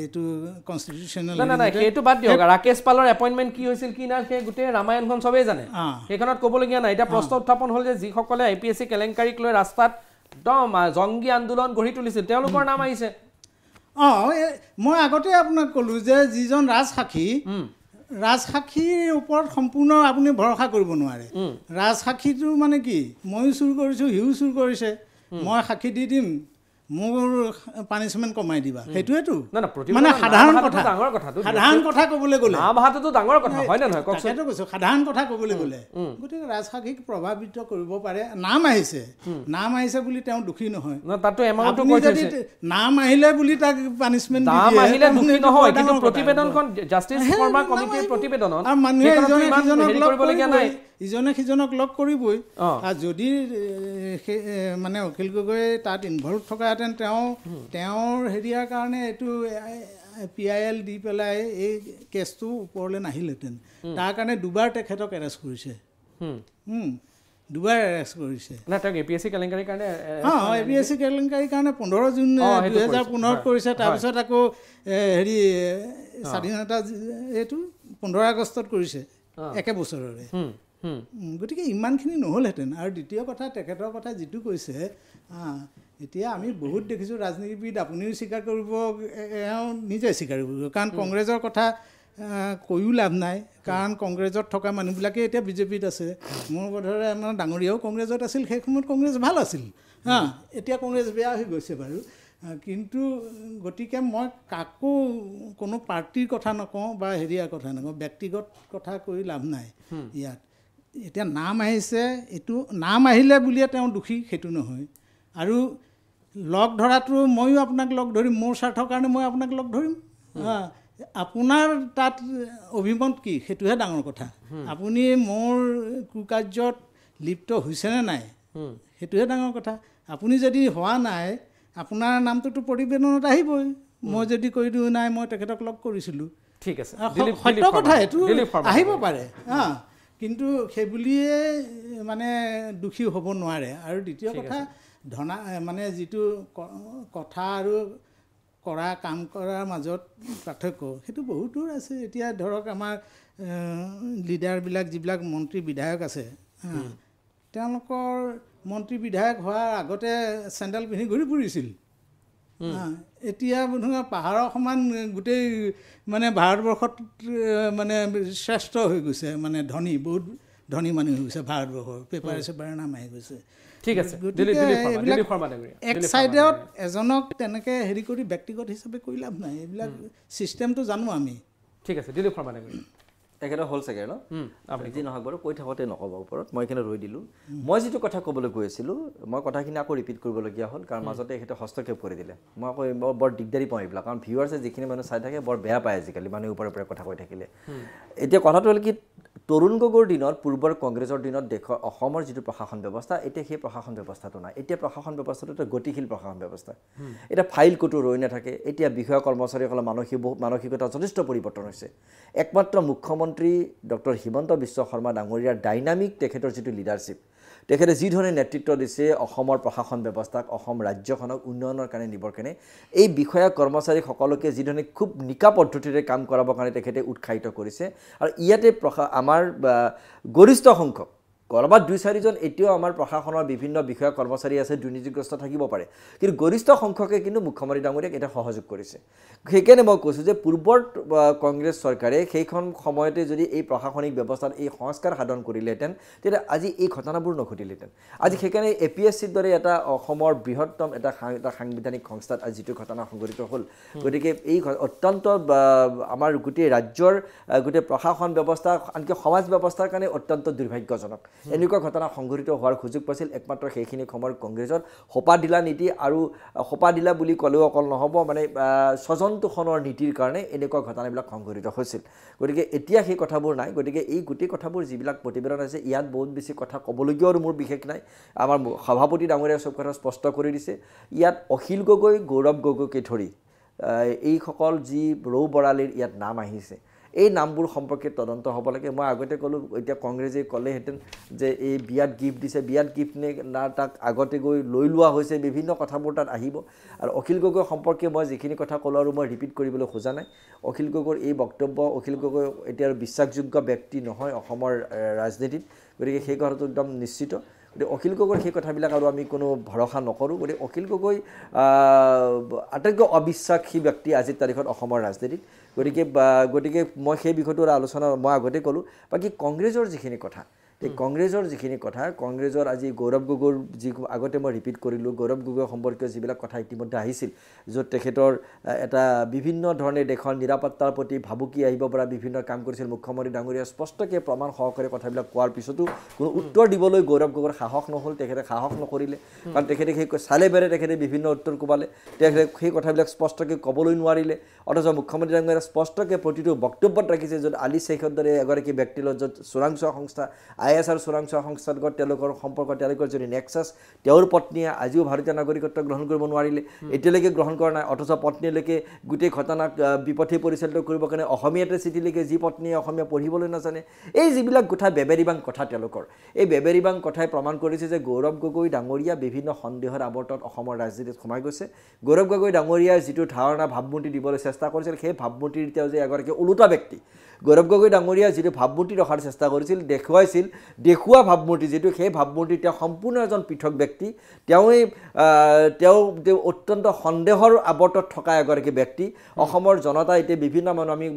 এইটো কনষ্টিটিউচনেল না সেইটো বাদ দিয়ক ৰাকেশ পালৰ এপইণ্টমেণ্ট কি হৈছিল কি না সেই গোটেই ৰামায়ণখন চবেই জানে সেইখনত ক'বলগীয়া নাই এতিয়া প্ৰশ্ন উত্থাপন হ'ল যে যিসকলে APSC কেলেংকাৰীক লৈ ৰাস্তাত একদম জংগী আন্দোলন গঢ়ি তুলিছিল তেওঁলোকৰ নাম আহিছে মই আগতে আপোনাক ক'লো যে যিজন ৰাজসাক্ষীৰ ওপৰত সম্পূৰ্ণ আপুনি ভৰসা কৰিব নোৱাৰে ৰাজসাক্ষীটো মানে কি ময়ো চুৰ কৰিছোঁ সিও চুৰ কৰিছে মই সাক্ষী দি দিম মোৰ পানিছমেণ্ট কমাই দিবা সেইটোৱেতো মানে সাধাৰণ কথা ক'বলৈ গ'লে সাধাৰণ কথা ক'বলৈ গ'লে গতিকে ৰাজসাক্ষীক প্ৰভাৱিত কৰিব পাৰে নাম আহিছে বুলি তেওঁ দুখী নহয় নাম আহিলে বুলি তাক পানিছমেণ্ট ইজনে সিজনক লগ কৰিবই আৰু যদি মানে অখিল গগৈ তাত ইনভলভ থকাহেঁতেন তেওঁৰ হেৰিয়াৰ কাৰণে এইটো PIL দি পেলাই এই কেছটো ওপৰলৈ নাহিলহেঁতেন তাৰ কাৰণে দুবাৰ তেখেতক এৰেষ্ট কৰিছে APSC কেলেংকাৰীৰ কাৰণে APSC কেলেংকাৰীৰ কাৰণে 15 জুন 2015 কৰিছে তাৰপিছত আকৌ হেৰি স্বাধীনতা এইটো 15 আগষ্টত কৰিছে একে বছৰৰে গতিকে ইমানখিনি নহ'লহেঁতেন আৰু দ্বিতীয় কথা তেখেতৰ কথা যিটো কৈছে এতিয়া আমি বহুত দেখিছোঁ ৰাজনীতিবিদ আপুনিও স্বীকাৰ কৰিব এওঁ নিজে স্বীকাৰ কৰিব কাৰণ কংগ্ৰেছৰ কথা কৈও লাভ নাই কাৰণ কংগ্ৰেছত থকা মানুহবিলাকে এতিয়া বিজেপিত আছে মোৰ বোধেৰে আমাৰ ডাঙৰীয়াও কংগ্ৰেছত আছিল সেই সময়ত কংগ্ৰেছ ভাল আছিল এতিয়া কংগ্ৰেছ বেয়া হৈ গৈছে বাৰু কিন্তু গতিকে মই কাকো কোনো পাৰ্টিৰ কথা নকওঁ বা হেৰিয়াৰ কথা নকওঁ ব্যক্তিগত কথা কৈ লাভ নাই ইয়াত এতিয়া নাম আহিছে এইটো নাম আহিলে বুলিয়ে তেওঁ দুখী সেইটো নহয় আৰু লগ ধৰাটো ময়ো আপোনাক লগ ধৰিম মোৰ স্বাৰ্থৰ কাৰণে মই আপোনাক লগ ধৰিম আপোনাৰ তাত অভিমত কি সেইটোহে ডাঙৰ কথা আপুনি মোৰ কুকাৰ্যত লিপ্ত হৈছেনে নাই সেইটোহে ডাঙৰ কথা আপুনি যদি হোৱা নাই আপোনাৰ নামটোতো প্ৰতিবেদনত আহিবই মই যদি কৈ দিওঁ নাই মই তেখেতক লগ কৰিছিলোঁ ঠিক আছে সত্য কথা এইটো আহিব পাৰে কিন্তু সেই বুলিয়ে মানে দুখী হ'ব নোৱাৰে আৰু দ্বিতীয় কথা মানে যিটো কথা আৰু কৰা কাম কৰাৰ মাজত পাৰ্থক্য সেইটো বহুত দূৰ আছে। এতিয়া ধৰক আমাৰ লিডাৰবিলাক যিবিলাক মন্ত্ৰী বিধায়ক আছে তেওঁলোকৰ মন্ত্ৰী বিধায়ক হোৱাৰ আগতে চেণ্ডেল পিন্ধি ঘূৰি ফুৰিছিল। এতিয়া বোধহয় পাহাৰৰ সমান গোটেই মানে ভাৰতবৰ্ষত মানে শ্ৰেষ্ঠ হৈ গৈছে, মানে ধনী, বহুত ধনী মানুহ হৈ গৈছে ভাৰতবৰ্ষৰ, পেপাৰে চেপাৰে নাম আহি গৈছে। ঠিক আছে, এক চাইডত এজনক তেনেকৈ হেৰি কৰি ব্যক্তিগত হিচাপে কৰি লাভ নাই, এইবিলাক ছিষ্টেমটো জানো আমি। ঠিক আছে, দিলীপ শৰ্মা ডাঙৰীয়া একেটা হ'ল চাগে ন? যি নহওক বাৰু কৈ থাকোঁতে নক'ব ওপৰত, মই এইখিনি ৰৈ দিলোঁ। মই যিটো কথা ক'বলৈ গৈ আছিলোঁ, মই কথাখিনি আকৌ ৰিপিট কৰিবলগীয়া হ'ল, কাৰণ মাজতে এখেতে হস্তক্ষেপ কৰি দিলে। মই আকৌ বৰ দিগদাৰী পাওঁ এইবিলাক, কাৰণ ভিউৱাৰ্ছে যিখিনি মানুহ চাই থাকে বৰ বেয়া পায় আজিকালি মানুহে ওপৰে ওপৰে কথা কৈ থাকিলে। এতিয়া কথাটো হ'ল কি, তৰুণ গগৈৰ দিনত, পূৰ্বৰ কংগ্ৰেছৰ দিনত দেশৰ অসমৰ যিটো প্ৰশাসন ব্যৱস্থা, এতিয়া সেই প্ৰশাসন ব্যৱস্থাটো নাই। এতিয়া প্ৰশাসন ব্যৱস্থাটো এটা গতিশীল প্ৰশাসন ব্যৱস্থা। এতিয়া ফাইল ক'তো ৰৈ নাথাকে। এতিয়া বিষয়া কৰ্মচাৰীসকলৰ মানসিকতা যথেষ্ট পৰিৱৰ্তন হৈছে। একমাত্ৰ মুখ্যমন্ত্ৰী ডক্টৰ হিমন্ত বিশ্ব শৰ্মা ডাঙৰীয়াৰ ডাইনামিক তেখেতৰ যিটো লিডাৰশ্বিপ, তেখেতে যি ধৰণে নেতৃত্ব দিছে অসমৰ প্ৰশাসন ব্যৱস্থাক, অসম ৰাজ্যখনক উন্নয়নৰ কাৰণে নিবৰ কাৰণে, এই বিষয়া কৰ্মচাৰীসকলকে যি ধৰণে খুব নিকা পদ্ধতিৰে কাম কৰাবৰ কাৰণে তেখেতে উৎসাহিত কৰিছে। আৰু ইয়াতে আমাৰ গৰিষ্ঠ সংখ্যক, ক'ৰবাত 2-4জন এতিয়াও আমাৰ প্ৰশাসনৰ বিভিন্ন বিষয়া কৰ্মচাৰী আছে, দুৰ্নীতিগ্ৰস্ত থাকিব পাৰে, কিন্তু গৰিষ্ঠ সংখ্যকে কিন্তু মুখ্যমন্ত্ৰী ডাঙৰীয়াক এটা সহযোগ কৰিছে। সেইকাৰণে মই কৈছোঁ যে পূৰ্বৰ কংগ্ৰেছ চৰকাৰে সেইখন সময়তে যদি এই প্ৰশাসনিক ব্যৱস্থাত এই সংস্কাৰ সাধন কৰিলেহেঁতেন, তেতিয়া আজি এই ঘটনাবোৰ নঘটিলেহেঁতেন। আজি সেইকাৰণে APSCৰ দৰে এটা অসমৰ বৃহত্তম এটা সাংবিধানিক সংস্থাত আজি যিটো ঘটনা সংঘটিত হ'ল, গতিকে এই অত্যন্ত আমাৰ গোটেই ৰাজ্যৰ গোটেই প্ৰশাসন ব্যৱস্থা, আনকি সমাজ ব্যৱস্থাৰ কাৰণে অত্যন্ত দুৰ্ভাগ্যজনক। এনেকুৱা ঘটনা সংঘটিত হোৱাৰ সুযোগ পাইছিল একমাত্ৰ সেইখিনি সময়ত কংগ্ৰেছৰ সোপা ঢিলা নীতি, আৰু সোপা ঢিলা বুলি ক'লেও অকল নহ'ব, মানে স্বজন তোষণৰ নীতিৰ কাৰণে এনেকুৱা ঘটনাবিলাক সংঘটিত হৈছিল। গতিকে এতিয়া সেই কথাবোৰ নাই। গতিকে এই গোটেই কথাবোৰ যিবিলাক প্ৰতিবেদন আছে, ইয়াত বহুত বেছি কথা ক'বলগীয়াও আৰু মোৰ বিশেষ নাই। আমাৰ সভাপতি ডাঙৰীয়াই চব কথা স্পষ্ট কৰি দিছে। ইয়াত অখিল গগৈ, গৌৰৱ গগৈকে ধৰি এইসকল যি ৰৌ বৰালীৰ ইয়াত নাম আহিছে, এই নামবোৰ সম্পৰ্কে তদন্ত হ'ব লাগে। মই আগতে ক'লোঁ, এতিয়া কংগ্ৰেছে ক'লেহেঁতেন যে এই বিয়াত গিফ্ট দিছে, বিয়াত গিফ্ট নে না, তাক আগতে গৈ লৈ লোৱা হৈছে, বিভিন্ন কথাবোৰ তাত আহিব। আৰু অখিল গগৈ সম্পৰ্কে মই যিখিনি কথা ক'লোঁ আৰু মই ৰিপিট কৰিবলৈ খোজা নাই। অখিল গগৈৰ এই বক্তব্য, অখিল গগৈ এতিয়া আৰু বিশ্বাসযোগ্য ব্যক্তি নহয় অসমৰ ৰাজনীতিত, গতিকে সেই কথাটো একদম নিশ্চিত। গতিকে অখিল গগৈৰ সেই কথাবিলাক আৰু আমি কোনো ভৰসা নকৰোঁ। গতিকে অখিল গগৈ আটাইতকৈ অবিশ্বাসী ব্যক্তি আজিৰ তাৰিখত অসমৰ ৰাজনীতিত। গতিকে মই সেই বিষয়টোৰ আলোচনা মই আগতে ক'লোঁ। বাকী কংগ্ৰেছৰ যিখিনি কথা, কংগ্ৰেছৰ আজি গৌৰৱ গগৈৰ যি আগতে মই ৰিপিট কৰিলোঁ, গৌৰৱ গগৈ সম্পৰ্কীয় যিবিলাক কথা ইতিমধ্যে আহিছিল, য'ত তেখেতৰ এটা বিভিন্ন ধৰণে দেশৰ নিৰাপত্তাৰ প্ৰতি ভাবুকি আহিব পৰা বিভিন্ন কাম কৰিছিল, মুখ্যমন্ত্ৰী ডাঙৰীয়াই স্পষ্টকৈ প্ৰমাণ সহকাৰে কথাবিলাক কোৱাৰ পিছতো কোনো উত্তৰ দিবলৈ গৌৰৱ গগৈৰ সাহস নহ'ল, তেখেতে সাহস নকৰিলে। কাৰণ তেখেতে সেই চালে বেৰে তেখেতে বিভিন্ন উত্তৰ কোবালে, তেখেতে সেই কথাবিলাক স্পষ্টকৈ ক'বলৈ নোৱাৰিলে। অথচ মুখ্যমন্ত্ৰী ডাঙৰীয়াই স্পষ্টকৈ প্ৰতিটো বক্তব্যত ৰাখিছে, য'ত আলি শ্বেখৰ দৰে এগৰাকী ব্যক্তিৰ লগত, য'ত চোৰাংচোৱা সংস্থা ISR চোৰাংচোৱা সংস্থাৰ লগত তেওঁলোকৰ সম্পৰ্ক, তেওঁলোকৰ যদি নেক্সাছ, তেওঁৰ পত্নীয়ে আজিও ভাৰতীয় নাগৰিকত্ব গ্ৰহণ কৰিব নোৱাৰিলে, এতিয়ালৈকে গ্ৰহণ কৰা নাই। অথচ পত্নীলৈকে গোটেই ঘটনাক বিপথে পৰিচালিত কৰিবৰ কাৰণে অসমীয়াতে চিঠি লিখে, যি পত্নীয়ে অসমীয়া পঢ়িবলৈ নাজানে। এই যিবিলাক কথা বেবেৰিবাং কথা তেওঁলোকৰ, এই বেবেৰিবাং কথাই প্ৰমাণ কৰিছে যে গৌৰৱ গগৈ ডাঙৰীয়া বিভিন্ন সন্দেহৰ আৱৰ্তত অসমৰ ৰাজনীতিত সোমাই গৈছে। গৌৰৱ গগৈ ডাঙৰীয়াই যিটো ধাৰণা ভাৱমূৰ্তি দিবলৈ চেষ্টা কৰিছিল, সেই ভাৱমূৰ্তিৰ তেওঁ যে এগৰাকী ওলোটা ব্যক্তি। গৌৰৱ গগৈ ডাঙৰীয়াই যিটো ভাৱমূৰ্তি ৰখাৰ চেষ্টা কৰিছিল, দেখুওৱা ভাৱমূৰ্তি যিটো, সেই ভাৱমূৰ্তি তেওঁ সম্পূৰ্ণ এজন পৃথক ব্যক্তি। তেওঁ অত্যন্ত সন্দেহৰ আৱৰ্তত থকা এগৰাকী ব্যক্তি। অসমৰ জনতা এতিয়া বিভিন্ন মানুহ আমি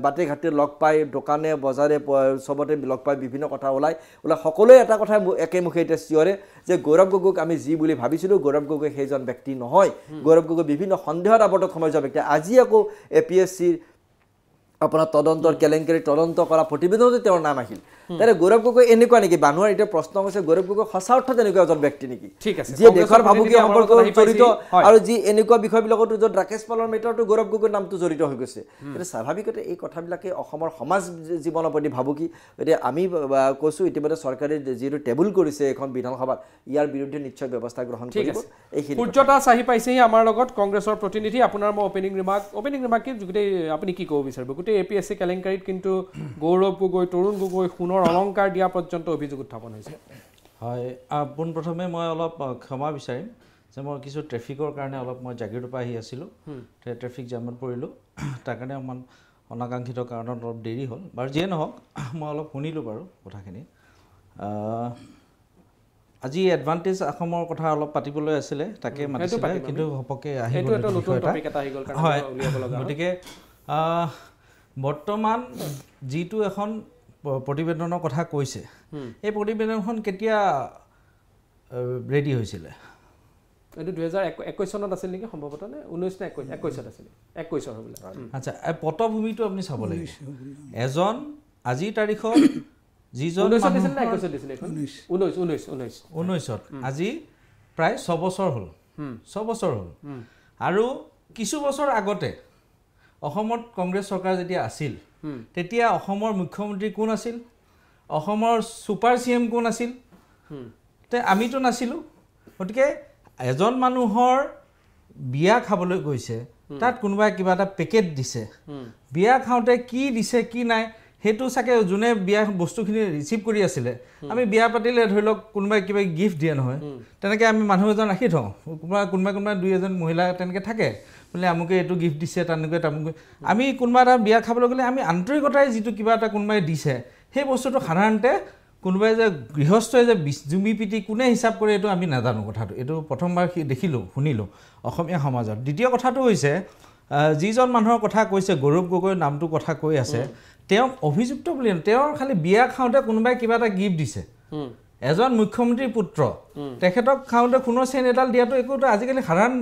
বাটে ঘাটে লগ পাই, দোকানে বজাৰে চবতে লগ পাই বিভিন্ন কথা ওলাই সকলোৱে এটা কথা একেমুখে এতিয়া চিঞৰে যে গৌৰৱ গগৈক আমি যি বুলি ভাবিছিলোঁ, গৌৰৱ গগৈ সেইজন ব্যক্তি নহয়। গৌৰৱ গগৈ বিভিন্ন সন্দেহৰ আৱৰ্তত সোমাই যোৱা ব্যক্তি। আজি আকৌ APSCৰ আপোনাৰ তদন্তৰ কেলেংকাৰী তদন্ত কৰা প্ৰতিবেদনতে তেওঁৰ নাম আহিল। তাৰে গৌৰৱ গগৈ এনেকুৱা নেকি? মানুহৰ এতিয়া প্ৰশ্ন হৈছে, গৌৰৱ গগৈ সঁচা অৰ্থত এনেকুৱা এজন ব্যক্তি নেকি, যিয়ে দেশৰ ভাবুকি সম্পৰ্ক জড়িত, আৰু যি এনেকুৱা বিষয়বিলাকতো য'ত ৰাকেশ পালৰ মেটাৰটো গৌৰৱ গগৈৰ নামটো জড়িত হৈ গৈছে। গতিকে স্বাভাৱিকতে এই কথাবিলাকে অসমৰ সমাজ জীৱনৰ প্ৰতি ভাবুকি। গতিকে আমি কৈছোঁ, ইতিমধ্যে চৰকাৰে যিহেতু টেবুল কৰিছে এখন বিধানসভাত, ইয়াৰ বিৰুদ্ধে নিশ্চয় ব্যৱস্থা গ্ৰহণ কৰিব। এইখিনি সূৰ্যদাস আহি পাইছেহি আমাৰ লগত, কংগ্ৰেছৰ প্ৰতিনিধি। আপোনাৰ মই অপেনিং ৰিমাৰ্ক গোটেই আপুনি কি ক'ব বিচাৰিব? গোটেই APSC কেলেংকাৰীত কিন্তু গৌৰৱ গগৈ, তৰুণ গগৈ সোণৰ অলংকাৰ দিয়া পৰ্যন্ত অভিযোগ উত্থাপন হৈছে। হয়, পোনপ্ৰথমে মই অলপ ক্ষমা বিচাৰিম যে মই কিছু ট্ৰেফিকৰ কাৰণে অলপ মই জাগিৰোডৰ পৰা আহি আছিলোঁ ট্ৰেফিক জামত পৰিলোঁ তাৰ কাৰণে অকণমান অনাকাংক্ষিত কাৰণত অলপ দেৰি হ'ল বাৰু যিয়ে নহওক মই অলপ শুনিলোঁ বাৰু কথাখিনি আজি এডভান্টেজ অসমৰ কথা অলপ পাতিবলৈ আছিলে তাকে মাতিছিলে কিন্তু হপকে আহিব হয় গতিকে বৰ্তমান যিটো এখন প্ৰতিবেদনৰ কথা কৈছে এই প্ৰতিবেদনখন কেতিয়া ৰেডি হৈছিলে এইটো 2021 চনত আছিল নেকি সম্ভৱতঃ নে 19 নে 21 আছিল 21 হ'বলা আচ্ছা পটভূমিটো আপুনি চাব লাগিব এজন আজিৰ তাৰিখত যিজন 19 আজি প্ৰায় 6 বছৰ হ'ল 6 বছৰ হ'ল আৰু কিছু বছৰ আগতে অসমত কংগ্ৰেছ চৰকাৰ যেতিয়া আছিল তেতিয়া অসমৰ মুখ্যমন্ত্ৰী কোন আছিল অসমৰ সুপাৰ সিএম কোন আছিল তে আমিতো নাছিলোঁ গতিকে এজন মানুহৰ বিয়া খাবলৈ গৈছে তাত কোনোবাই কিবা এটা পেকেট দিছে বিয়া খাওঁতে কি দিছে কি নাই হেতু সাকে জুনে বিয়া বস্তুখিনি ৰিসিভ কৰি আছিলে আমি বিয়া পাতিলে ধৰি লওক কোনোবাই কিবা গিফট দিয়ে নহয় তেনেকে আমি মানুহ এজন ৰাখি থওঁ কোনোবা দুই এজন মহিলা তেনেকে থাকে বলে আমুকে এটো গিফট দিছে তানুকে তামুকে আমি কোনোবা এটা বিয়া খাবলৈ গলে আমি আন্তৰিকতাই যিটো কিবা এটা কোনোবাই দিছে সেই বস্তুটো সাধাৰণতে কোনোবাই যে গৃহস্থই যে জুমি পিটি কোনে হিচাপ কৰে এটো আমি নাজানো কথাটো এটো প্ৰথমবাৰ দেখিলো শুনিলো অসমীয়া সমাজত দ্বিতীয় কথাটো হৈছে যিজন মানুহৰ কথা কৈছে গৌৰৱ গগৈ নামটো কথা কৈ আছে তেওঁ অভিযুক্ত বুলি তেওঁৰ খালি বিয়া খাওঁতে কোনোবাই কিবা এটা গিফট দিছে এজন মুখ্যমন্ত্ৰীৰ পুত্ৰ তেখেতক খাওঁতে কোনো চেন এডাল দিয়াটো একোটা আজিকালি সাধাৰণ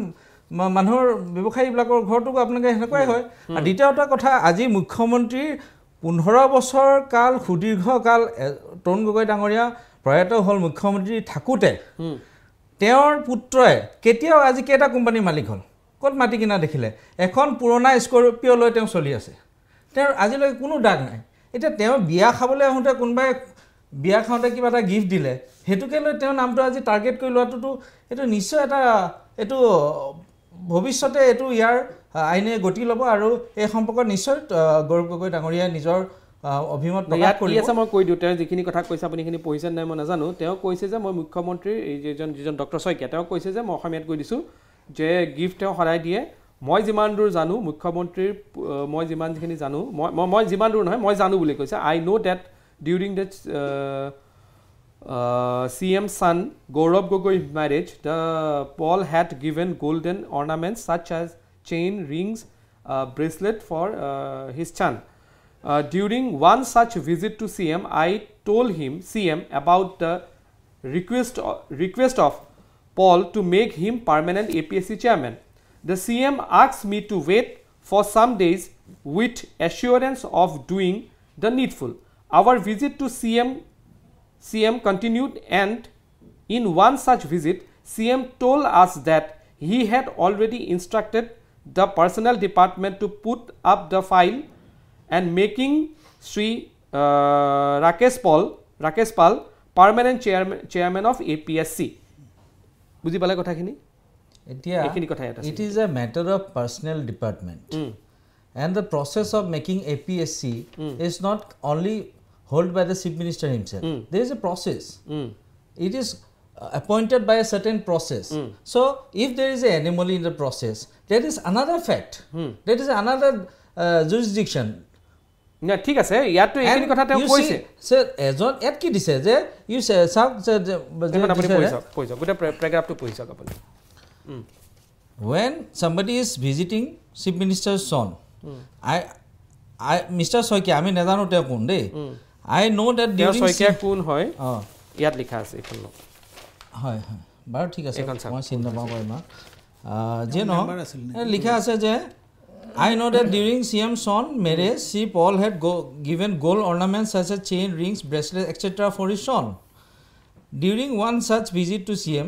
মানুহৰ ব্যৱসায়ীবিলাকৰ ঘৰটো আপোনালোকে হেনেকুৱাই হয় আৰু দ্বিতীয়টা কথা আজি মুখ্যমন্ত্ৰীৰ 15 বছৰ কাল সুদীৰ্ঘ কাল তৰুণ গগৈ ডাঙৰীয়া প্ৰয়াত হল মুখ্যমন্ত্ৰী থাকুতে তেওঁৰ পুত্ৰই কেতিয়াও আজি কেটা কোম্পানী মালিক হল কত মাটি কিনা দেখিলে এখন পুৰণা স্কৰপিঅ লৈ তেওঁ চলি আছে তেওঁৰ আজিলৈ কোনো দাগ নাই এটা তেওঁ বিয়া খাবলৈ আহোতে কোনবাই বিয়া খাওঁতে কিবা এটা গিফট দিলে হেতুকে লৈ তেওঁ নামটো আজি টাৰ্গেট কৰি লোৱাটো এটো নিশ্চয় এটা এটো ভৱিষ্যতে এটো ইয়াৰ আইনে গতি ল'ব আৰু এই সম্পৰ্ক নিশ্চয় গৌৰৱ গগৈ ডাঙৰীয়া নিজৰ অভিমত প্ৰকাশ কৰি আছে মই কৈ দিও তেওঁ যিখিনি কথা কৈছে আপুনি খিনি পঢ়িছে নাই মই নাজানো তেওঁ কৈছে যে মই মুখ্যমন্ত্ৰী এই যিজন ডক্টৰ শইকীয়া তেওঁ কৈছে যে মই অসমীয়াত কৈ দিছো যে গিফট তেওঁ সৰাই দিয়ে মই যিমান দূৰ জানো মুখ্যমন্ত্ৰীৰ মই যিমান যিখিনি জানো মই যিমান দূৰ নহয় মই জানো বুলি কৈছে I know that during the CM son Gaurav Gogoi marriage the Paul had given golden ornaments such as chain rings bracelet for his son during one such visit to CM I told him CM about the request of Paul to make him permanent APSC chairman the CM asked me to wait for some days with assurance of doing the needful our visit to CM continued and in one such visit CM told us that he had already instructed the personnel department to put up the file and making Sri Rakesh Pal permanent chairman of APSC বুজি পালে কথাখিনি এতিয়া it is a matter of personnel department and the process of making APSC is not only held by the chief minister himself there is a process it is appointed by a certain process so if there is an anomaly in the process that is another fact that is another jurisdiction না ঠিক আছে ইয়াতো এইখিনি কথা তেওঁ কৈছে sir এজন এত কি দিছে যে ইউ সাব আপুনি পইছা গুটা প্যাৰাগ্ৰাফটো পইছা আপুনি when somebody is visiting chief minister's son I Mr. Soikia আমি নাজানো তে কোন দে I know that during Soikia কোন হয় ইয়াত লিখা আছে এখন হয় হয় বাৰু ঠিক আছে মই চিন্তা পাওঁ না যে ন লিখা আছে যে I know that during CM's son marriage she Paul had given gold ornaments such as chain rings bracelets etc for his son during one such visit to CM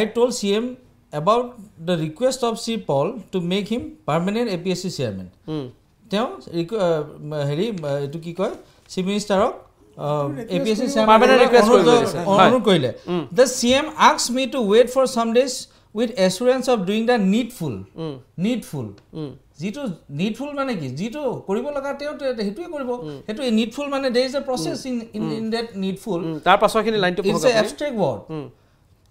I told CM about the request of C Paul to make him permanent APSC chairman তেওঁ হেৰি এটো কি কয় chief মিনিষ্টাৰক APSC chairman অনুৰোধ কৰিলে the CM asked me to wait for some days with assurance of doing the needful যিটো needful মানে কি যিটো কৰিব লগা তেওঁ হেতুৱে কৰিব হেতু needful মানে there is a process in that needful তাৰ পাছৰখিনি লাইনটো it's an abstract word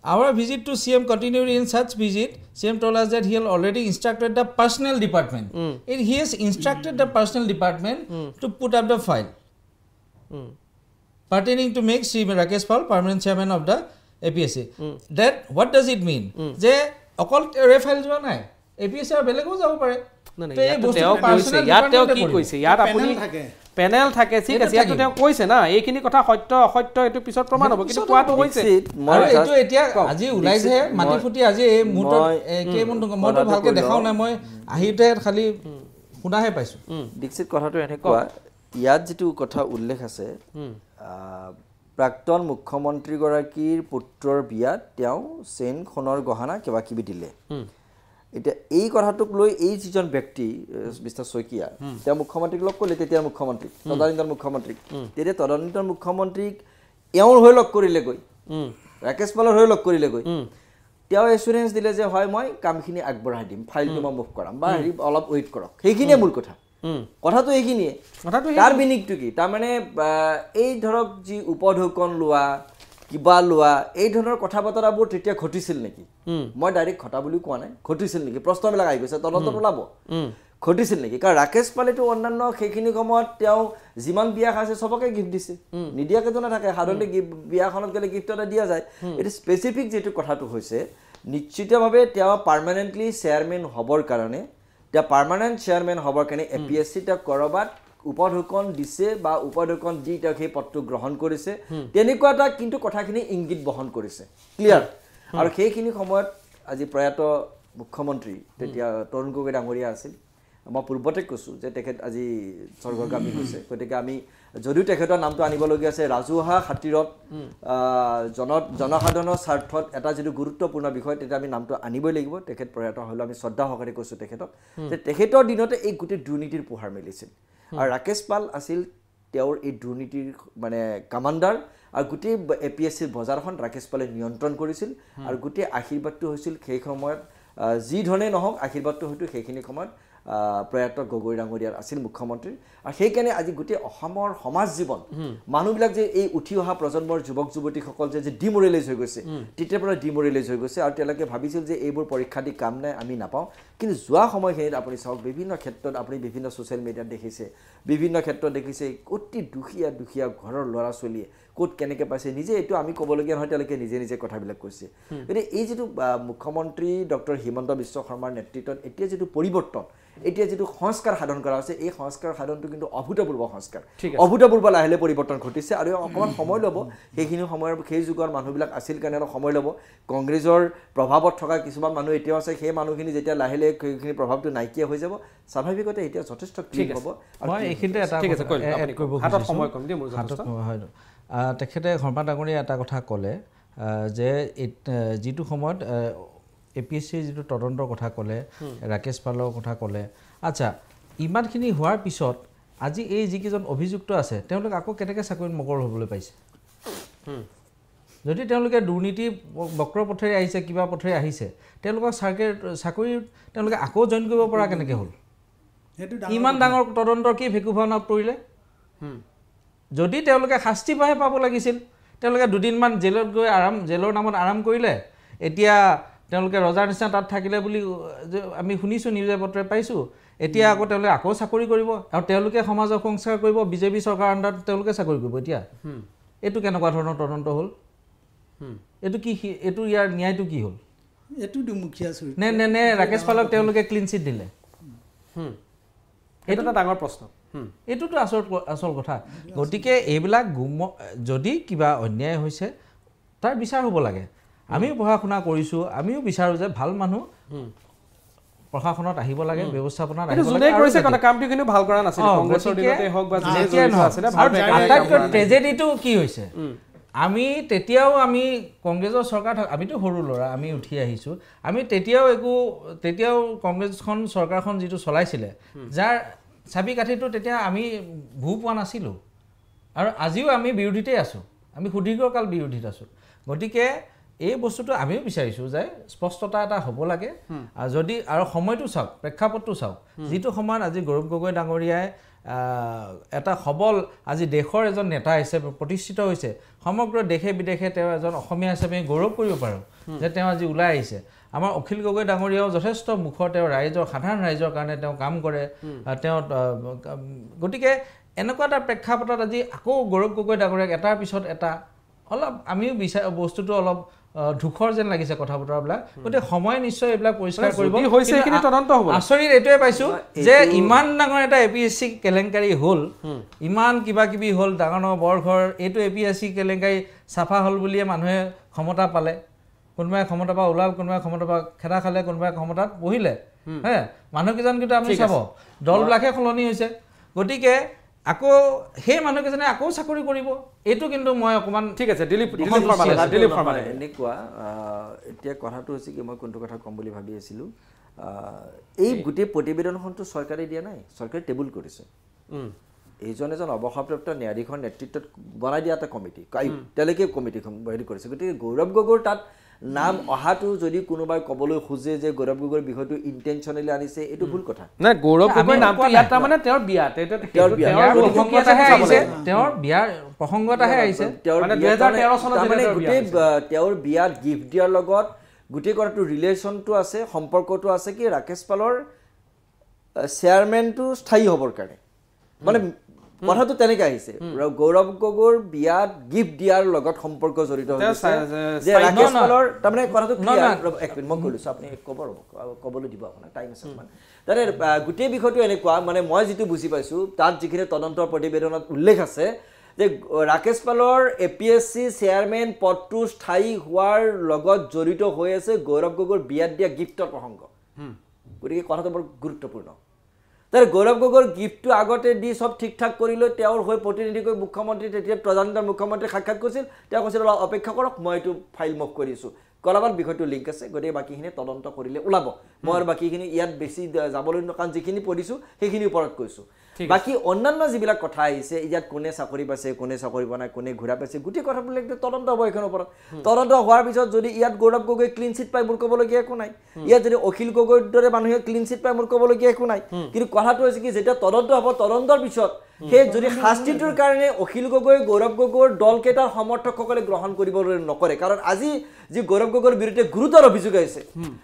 Our visit to CM continued. In such visit, CM told us that he had already instructed the personnel department. He has instructed the personnel department to put up the file pertaining to make Sri Rakesh Pal permanent chairman of the APSC. That what does it mean? যে অকল ৰেফাইল যোৱা নাই, APSC আৰু বেলেগো যাব পাৰে। Panel থাকে, ঠিক আছে, ইয়াতো তেওঁ কৈছে না এইখিনি কথা সত্য অসত্য এইটো পিছত প্ৰমাণ হ'ব, কিন্তু কোৱাটো হৈছে এইটো এতিয়া আজি ওলাইছে মাটি ফুটি আজি এই মুহূৰ্তত মইতো ভালকে দেখাও নাই, মই আহিতে খালি শুনাহে পাইছো। দীক্ষিত কথাটো এনেকুৱা, ইয়াত যিটো কথা উল্লেখ আছে প্ৰাক্তন মুখ্যমন্ত্ৰীগৰাকীৰ পুত্ৰৰ বিয়াত তেওঁ চেইন সোণৰ গহনা কিবা কিবি দিলে। এতিয়া এই কথাটোক লৈ এই যিজন ব্যক্তি মিষ্টাৰ শইকীয়া তেওঁ মুখ্যমন্ত্ৰীক লগ কৰিলে, তেতিয়া মুখ্যমন্ত্ৰীক তদানীন্তন মুখ্যমন্ত্ৰীক, তেতিয়া তদানীন্তন মুখ্যমন্ত্ৰীক এওঁৰ হৈ লগ কৰিলেগৈ, ৰাকেশ পালৰ হৈ লগ কৰিলেগৈ। তেওঁ এচুৰেঞ্চ দিলে যে হয় মই কামখিনি আগবঢ়াই দিম, ফাইলটো মই মুভ কৰাম বা হেৰি অলপ ৱেইট কৰক, সেইখিনিয়ে মূল কথা। কথাটো এইখিনিয়ে, তাৰ বিনিকটো কি? তাৰমানে এই ধৰক যি উপঢৌকন লোৱা কিবা লোৱা এই ধৰণৰ কথা বতৰাবোৰ তেতিয়া ঘটিছিল নেকি? মই ডাইৰেক্ট ঘটা বুলিও কোৱা নাই, ঘটিছিল নেকি? প্ৰশ্নবিলাক আহি গৈছে, তদন্তত ওলাব ঘটিছিল নেকি? কাৰণ ৰাকেশ পালেতো অন্যান্য সেইখিনি সময়ত তেওঁ যিমান বিয়া খাইছে চবকে গিফ্ট দিছে, নিদিয়াকেতো নাথাকে। সাধাৰণতে বিয়াখনত গ'লে গিফ্ট এটা দিয়া যায়। এইটো স্পেচিফিক যিটো কথাটো হৈছে, নিশ্চিতভাৱে তেওঁ পাৰ্মানেণ্টলি চেয়াৰমেন হ'বৰ কাৰণে, তেওঁ পাৰ্মানেণ্ট চেয়াৰমেন হ'বৰ কাৰণে APSC তেওঁ ক'ৰবাত উপঢৌকন দিছে বা উপঢৌকন দি তেওঁ সেই পদটো গ্ৰহণ কৰিছে, তেনেকুৱা এটা কিন্তু কথাখিনি ইংগিত বহন কৰিছে, ক্লিয়াৰ। আৰু সেইখিনি সময়ত আজি প্ৰয়াত মুখ্যমন্ত্ৰী তেতিয়া তৰুণ গগৈ ডাঙৰীয়া আছিল। মই পূৰ্বতে কৈছোঁ যে তেখেত আজি স্বৰ্গগামী হৈছে, গতিকে আমি যদিও তেখেতৰ নামটো আনিবলগীয়া আছে ৰাজহুৱা খাতিৰত জনসাধাৰণৰ স্বাৰ্থত এটা যিটো গুৰুত্বপূৰ্ণ বিষয়, তেতিয়া আমি নামটো আনিবই লাগিব। তেখেত প্ৰয়াত হ'লেও আমি শ্ৰদ্ধা সহকাৰে কৈছোঁ তেখেতক, যে তেখেতৰ দিনতে এই গোটেই দুৰ্নীতিৰ পোহাৰ মেলিছিল। আৰু ৰাকেশ পাল আছিল তেওঁৰ এই দুৰ্নীতিৰ মানে কামাণ্ডাৰ, আৰু গোটেই APSCৰ বজাৰখন ৰাকেশ পালে নিয়ন্ত্ৰণ কৰিছিল। আৰু গোটেই আশীৰ্বাদটো হৈছিল সেই সময়ত, যি ধৰণেই নহওক আশীৰ্বাদটো হয়তো সেইখিনি সময়ত প্ৰয়াত গগৈ ডাঙৰীয়াৰ আছিল মুখ্যমন্ত্ৰী। আৰু সেইকাৰণে আজি গোটেই অসমৰ সমাজ জীৱন, মানুহবিলাক যে এই উঠি অহা প্ৰজন্মৰ যুৱক যুৱতীসকল যে ডিমৰেলাইজ হৈ গৈছে, তেতিয়াৰ পৰা ডিমৰেলাইজ হৈ গৈছে। আৰু তেওঁলোকে ভাবিছিল যে এইবোৰ পৰীক্ষা দি কাম নাই, আমি নাপাওঁ। কিন্তু যোৱা সময়খিনিত আপুনি চাওক, বিভিন্ন ক্ষেত্ৰত আপুনি বিভিন্ন ছ'চিয়েল মিডিয়াত দেখিছে, বিভিন্ন ক্ষেত্ৰত দেখিছে অতি দুখীয়া দুখীয়া ঘৰৰ ল'ৰা ছোৱালীয়ে ক'ত কেনেকৈ পাইছে, নিজে এইটো আমি ক'বলগীয়া নহয়, তেওঁলোকে নিজে নিজে কথাবিলাক কৈছে। গতিকে এই যিটো মুখ্যমন্ত্ৰী ডক্টৰ হিমন্ত বিশ্ব শৰ্মাৰ নেতৃত্বত এতিয়া যিটো পৰিৱৰ্তন, এতিয়া যিটো সংস্কাৰ সাধন কৰা হৈছে, এই সংস্কাৰ সাধনটো কিন্তু অভূতপূৰ্ব সংস্কাৰ, অভূতপূৰ্ব লাহে লাহে পৰিৱৰ্তন ঘটিছে। আৰু অকণমান সময় ল'ব, সেইখিনি সময়ৰ সেই যুগৰ মানুহবিলাক আছিল কাৰণে অলপ সময় ল'ব। কংগ্ৰেছৰ প্ৰভাৱত থকা কিছুমান মানুহ এতিয়াও আছে, সেই মানুহখিনি যেতিয়া লাহে লাহে সেইখিনি প্ৰভাৱটো নাইকিয়া হৈ যাব, স্বাভাৱিকতে এতিয়া যথেষ্ট ক্লিক হ'ব। মই এইখিনিতে এটা তেখেতে শৰ্মা ডাঙৰীয়াই এটা কথা ক'লে যে যিটো সময়ত APSCৰ যিটো তদন্তৰ কথা ক'লে, ৰাকেশ পালৰ কথা ক'লে, আচ্ছা ইমানখিনি হোৱাৰ পিছত আজি এই যিকেইজন অভিযুক্ত আছে তেওঁলোকে আকৌ কেনেকৈ চাকৰিত মগৰ হ'বলৈ পাইছে? যদি তেওঁলোকে দুৰ্নীতি বক্ৰ পথেৰে আহিছে, কিবা পথেৰে আহিছে, তেওঁলোকক চাকৰিত তেওঁলোকে আকৌ জইন কৰিব পৰা কেনেকৈ হ'ল? ইমান ডাঙৰ তদন্তৰ কি ভেকু ভাওনাত পৰিলে? যদি তেওঁলোকে শাস্তি পাব লাগিছিল, তেওঁলোকে দুদিনমান জেলত গৈ জেলৰ নামত আৰাম কৰিলে, এতিয়া তেওঁলোকে ৰজাৰ নিচিনা তাত থাকিলে বুলি আমি শুনিছোঁ, নিউজে পত্ৰে পাইছোঁ। এতিয়া আকৌ তেওঁলোকে আকৌ চাকৰি কৰিব, আৰু তেওঁলোকে সমাজৰ সংস্কাৰ কৰিব, বিজেপি চৰকাৰৰ আণ্ডাৰত তেওঁলোকে চাকৰি কৰিব। এতিয়া এইটো কেনেকুৱা ধৰণৰ তদন্ত হ'ল? এইটো কি, এইটো ইয়াৰ ন্যায়টো কি হ'ল? এইটো দুমুখীয়া নে ৰাকেশ পালক তেওঁলোকে ক্লিন চিট দিলে? এইটো এটা ডাঙৰ প্ৰশ্ন, এইটোতো আচল কথা। গতিকে এইবিলাক যদি কিবা অন্যায় হৈছে তাৰ বিচাৰ হ'ব লাগে। আমিও পঢ়া শুনা কৰিছোঁ, আমিও বিচাৰোঁ যে ভাল মানুহ প্ৰশাসনত আহিব লাগে, ব্যৱস্থাপনাত আহিব লাগে। ট্ৰেজেডিটো কি হৈছে, আমি তেতিয়াও কংগ্ৰেছৰ চৰকাৰ, আমিতো সৰু ল'ৰা, আমি উঠি আহিছোঁ, আমি তেতিয়াও কংগ্ৰেছখন চৰকাৰখন যিটো চলাইছিলে, যাৰ চাবি কাঠিটো তেতিয়া আমি ভূ পোৱা নাছিলোঁ। আৰু আজিও আমি বিৰোধীতেই আছোঁ, আমি সুদীৰ্ঘকাল বিৰোধীত আছোঁ। গতিকে এই বস্তুটো আমিও বিচাৰিছোঁ যে স্পষ্টতা এটা হ'ব লাগে আৰু যদি আৰু সময়টো চাওক প্ৰেক্ষাপটটো চাওক যিটো সময়ত আজি গৌৰৱ গগৈ ডাঙৰীয়াই এটা সবল আজি দেশৰ এজন নেতা হিচাপে প্ৰতিষ্ঠিত হৈছে সমগ্ৰ দেশে বিদেশে তেওঁ এজন অসমীয়া হিচাপে গৌৰৱ কৰিব পাৰোঁ যে তেওঁ আজি ওলাই আহিছে আমাৰ অখিল গগৈ ডাঙৰীয়াও যথেষ্ট মুখৰ তেওঁ ৰাইজৰ সাধাৰণ ৰাইজৰ কাৰণে তেওঁ কাম কৰে তেওঁ গতিকে এনেকুৱা এটা প্ৰেক্ষাপটত আজি আকৌ গৌৰৱ গগৈ ডাঙৰীয়াক এটাৰ পিছত এটা অলপ আমিও বস্তুটো অলপ ধুখৰ যেন লাগিছে কথা বতৰাবিলাক গতিকে সময় নিশ্চয় এইবিলাক পৰিষ্কাৰ কৰিব আচৰিত এইটোৱে পাইছোঁ যে ইমান ডাঙৰ এটা APSC কেলেংকাৰী হ'ল ইমান কিবা কিবি হ'ল ডাঙৰ ডাঙৰ বৰঘৰ এইটো APSC কেলেংকাৰী চাফা হ'ল বুলিয়ে মানুহে ক্ষমতা পালে কোনোবাই ক্ষমতাৰ পৰা ওলাল কোনোবাই ক্ষমতাৰ পৰা খেদা খালে কোনোবাই ক্ষমতাত বহিলে হে মানুহকেইজন কিন্তু আপুনি চাব দলবিলাকহে সলনি হৈছে গতিকে আকৌ সেই মানুহকেইজনে আকৌ চাকৰি কৰিব এইটো কিন্তু মই অকণমান ঠিক আছে দিলীপ এনেকুৱা এতিয়া কথাটো হৈছে কি মই কোনটো কথা ক'ম বুলি ভাবি আছিলোঁ এই গোটেই প্ৰতিবেদনখনটো চৰকাৰে দিয়া নাই চৰকাৰে টেবুল কৰিছে এইজন এজন অৱসৰপ্ৰাপ্ত ন্যায়াধীশৰ নেতৃত্বত বনাই দিয়া এটা কমিটি তেওঁলোকে কমিটিখন হেৰি কৰিছে গতিকে গৌৰৱ গগৈৰ তাত নাম অহাটো যদি কোনোবাই ক'বলৈ খোজে যে গৌৰৱ গগৈৰ বিষয়টো ইণ্টেনশ্যনেলি আনিছে এইটো ভুল কথা নাই গৌৰৱ গগৈৰ নামটো ইয়াত তাৰমানে তেওঁৰ বিয়াত তেওঁৰ বিয়াৰ প্ৰসংগতাহে আহিছে তেওঁৰ বিয়াত গিফ্ট দিয়াৰ লগত গোটেই কথাটো ৰিলেশ্যনটো আছে সম্পৰ্কটো আছে কি ৰাকেশ পালৰ চেয়াৰমেনটো স্থায়ী হ'বৰ কাৰণে মানে কথাটো তেনেকৈ আহিছে গৌৰৱ গগৈৰ বিয়াত গিফ্ট দিয়াৰ লগত সম্পৰ্ক জড়িত হৈছে যে ৰাকেশ পালৰ তাৰমানে কথাটো এক মিনিট মই কৈ লৈছোঁ আপুনি ক'বলৈ দিব আপোনাক টাইম আছে অকণমান তাতে গোটেই বিষয়টো এনেকুৱা মানে মই যিটো বুজি পাইছোঁ তাত যিখিনি তদন্তৰ প্ৰতিবেদনত উল্লেখ আছে যে ৰাকেশ পালৰ APSC চেয়াৰমেন পদটো স্থায়ী হোৱাৰ লগত জড়িত হৈ আছে গৌৰৱ গগৈৰ বিয়াত দিয়া গিফ্টৰ প্ৰসংগ গতিকে কথাটো বৰ গুৰুত্বপূৰ্ণ তাৰ গৌৰৱ গগৈৰ গিফ্টটো আগতে দি সব ঠিক ঠাক কৰি লৈ তেওঁৰ হৈ প্ৰতিনিধি কৰি মুখ্যমন্ত্ৰী তেতিয়া প্ৰধানমন্ত্ৰী মুখ্যমন্ত্ৰী সাক্ষাৎ কৰিছিল তেওঁ কৈছিল অলপ অপেক্ষা কৰক মই এইটো ফাইল মুভ কৰিছোঁ কলাবাদ বিষয়টো লিংক আছে গতিকে বাকীখিনি তদন্ত কৰিলে ওলাব মই আৰু বাকীখিনি ইয়াত বেছি যাবলৈ কাৰণ যিখিনি পঢ়িছোঁ সেইখিনিৰ ওপৰত কৈছোঁ বাকী অন্যান্য যিবিলাক কথা আহিছে ইয়াত কোনে চাকৰি পাইছে কোনে চাকৰি পোৱা নাই কোনে ঘূৰা পাইছে গোটেই কথাবিলাক তদন্ত হ'ব এইখনৰ ওপৰত তদন্ত হোৱাৰ পিছত যদি ইয়াত গৌৰৱ গগৈ ক্লিন চিট পাই মোৰ ক'বলগীয়া একো নাই ইয়াত যদি অখিল গগৈৰ দৰে মানুহে ক্লিন চিট পাই মোৰ ক'বলগীয়া একো নাই কিন্তু কথাটো হৈছে কি যেতিয়া তদন্ত হ'ব তদন্তৰ পিছত সেই যদি শাস্তিটোৰ কাৰণে অখিল গগৈ গৌৰৱ গগৈৰ দলকেইটাৰ সমৰ্থকসকলে গ্ৰহণ কৰিবলৈ নকৰে কাৰণ আজি যি গৌৰৱ গগৈৰ বিৰুদ্ধে গুৰুতৰ অভিযোগ আহিছে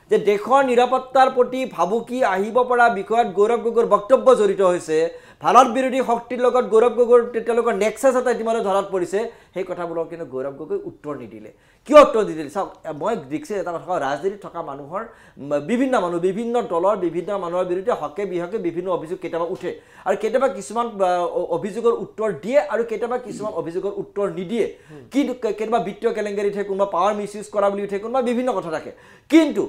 যে দেশৰ নিৰাপত্তাৰ প্ৰতি ভাবুকি আহিব পৰা বিষয়ত গৌৰৱ গগৈৰ বক্তব্য জড়িত হৈছে ভাৰত বিৰোধী শক্তিৰ লগত গৌৰৱ গগৈৰ তেওঁলোকৰ নেক্সাছ এটা ইতিমধ্যে ধৰাত পৰিছে সেই কথাবোৰৰ কিন্তু গৌৰৱ গগৈ উত্তৰ নিদিলে কিয় উত্তৰ নিদিলে চাওক মই দেখিছোঁ এটা কথা ৰাজনীতিত থকা মানুহৰ বিভিন্ন দলৰ বিভিন্ন মানুহৰ বিৰুদ্ধে হকে বিহকে বিভিন্ন অভিযোগ কেতিয়াবা উঠে আৰু কেতিয়াবা কিছুমান অভিযোগৰ উত্তৰ দিয়ে আৰু কেতিয়াবা কিছুমান অভিযোগৰ উত্তৰ নিদিয়ে কিন্তু কেতিয়াবা বিত্তীয় কেলেংকাৰী থাকে কোনোবা পাৱাৰ মিছ ইউজ কৰা বুলি উঠে কোনোবা বিভিন্ন কথা থাকে কিন্তু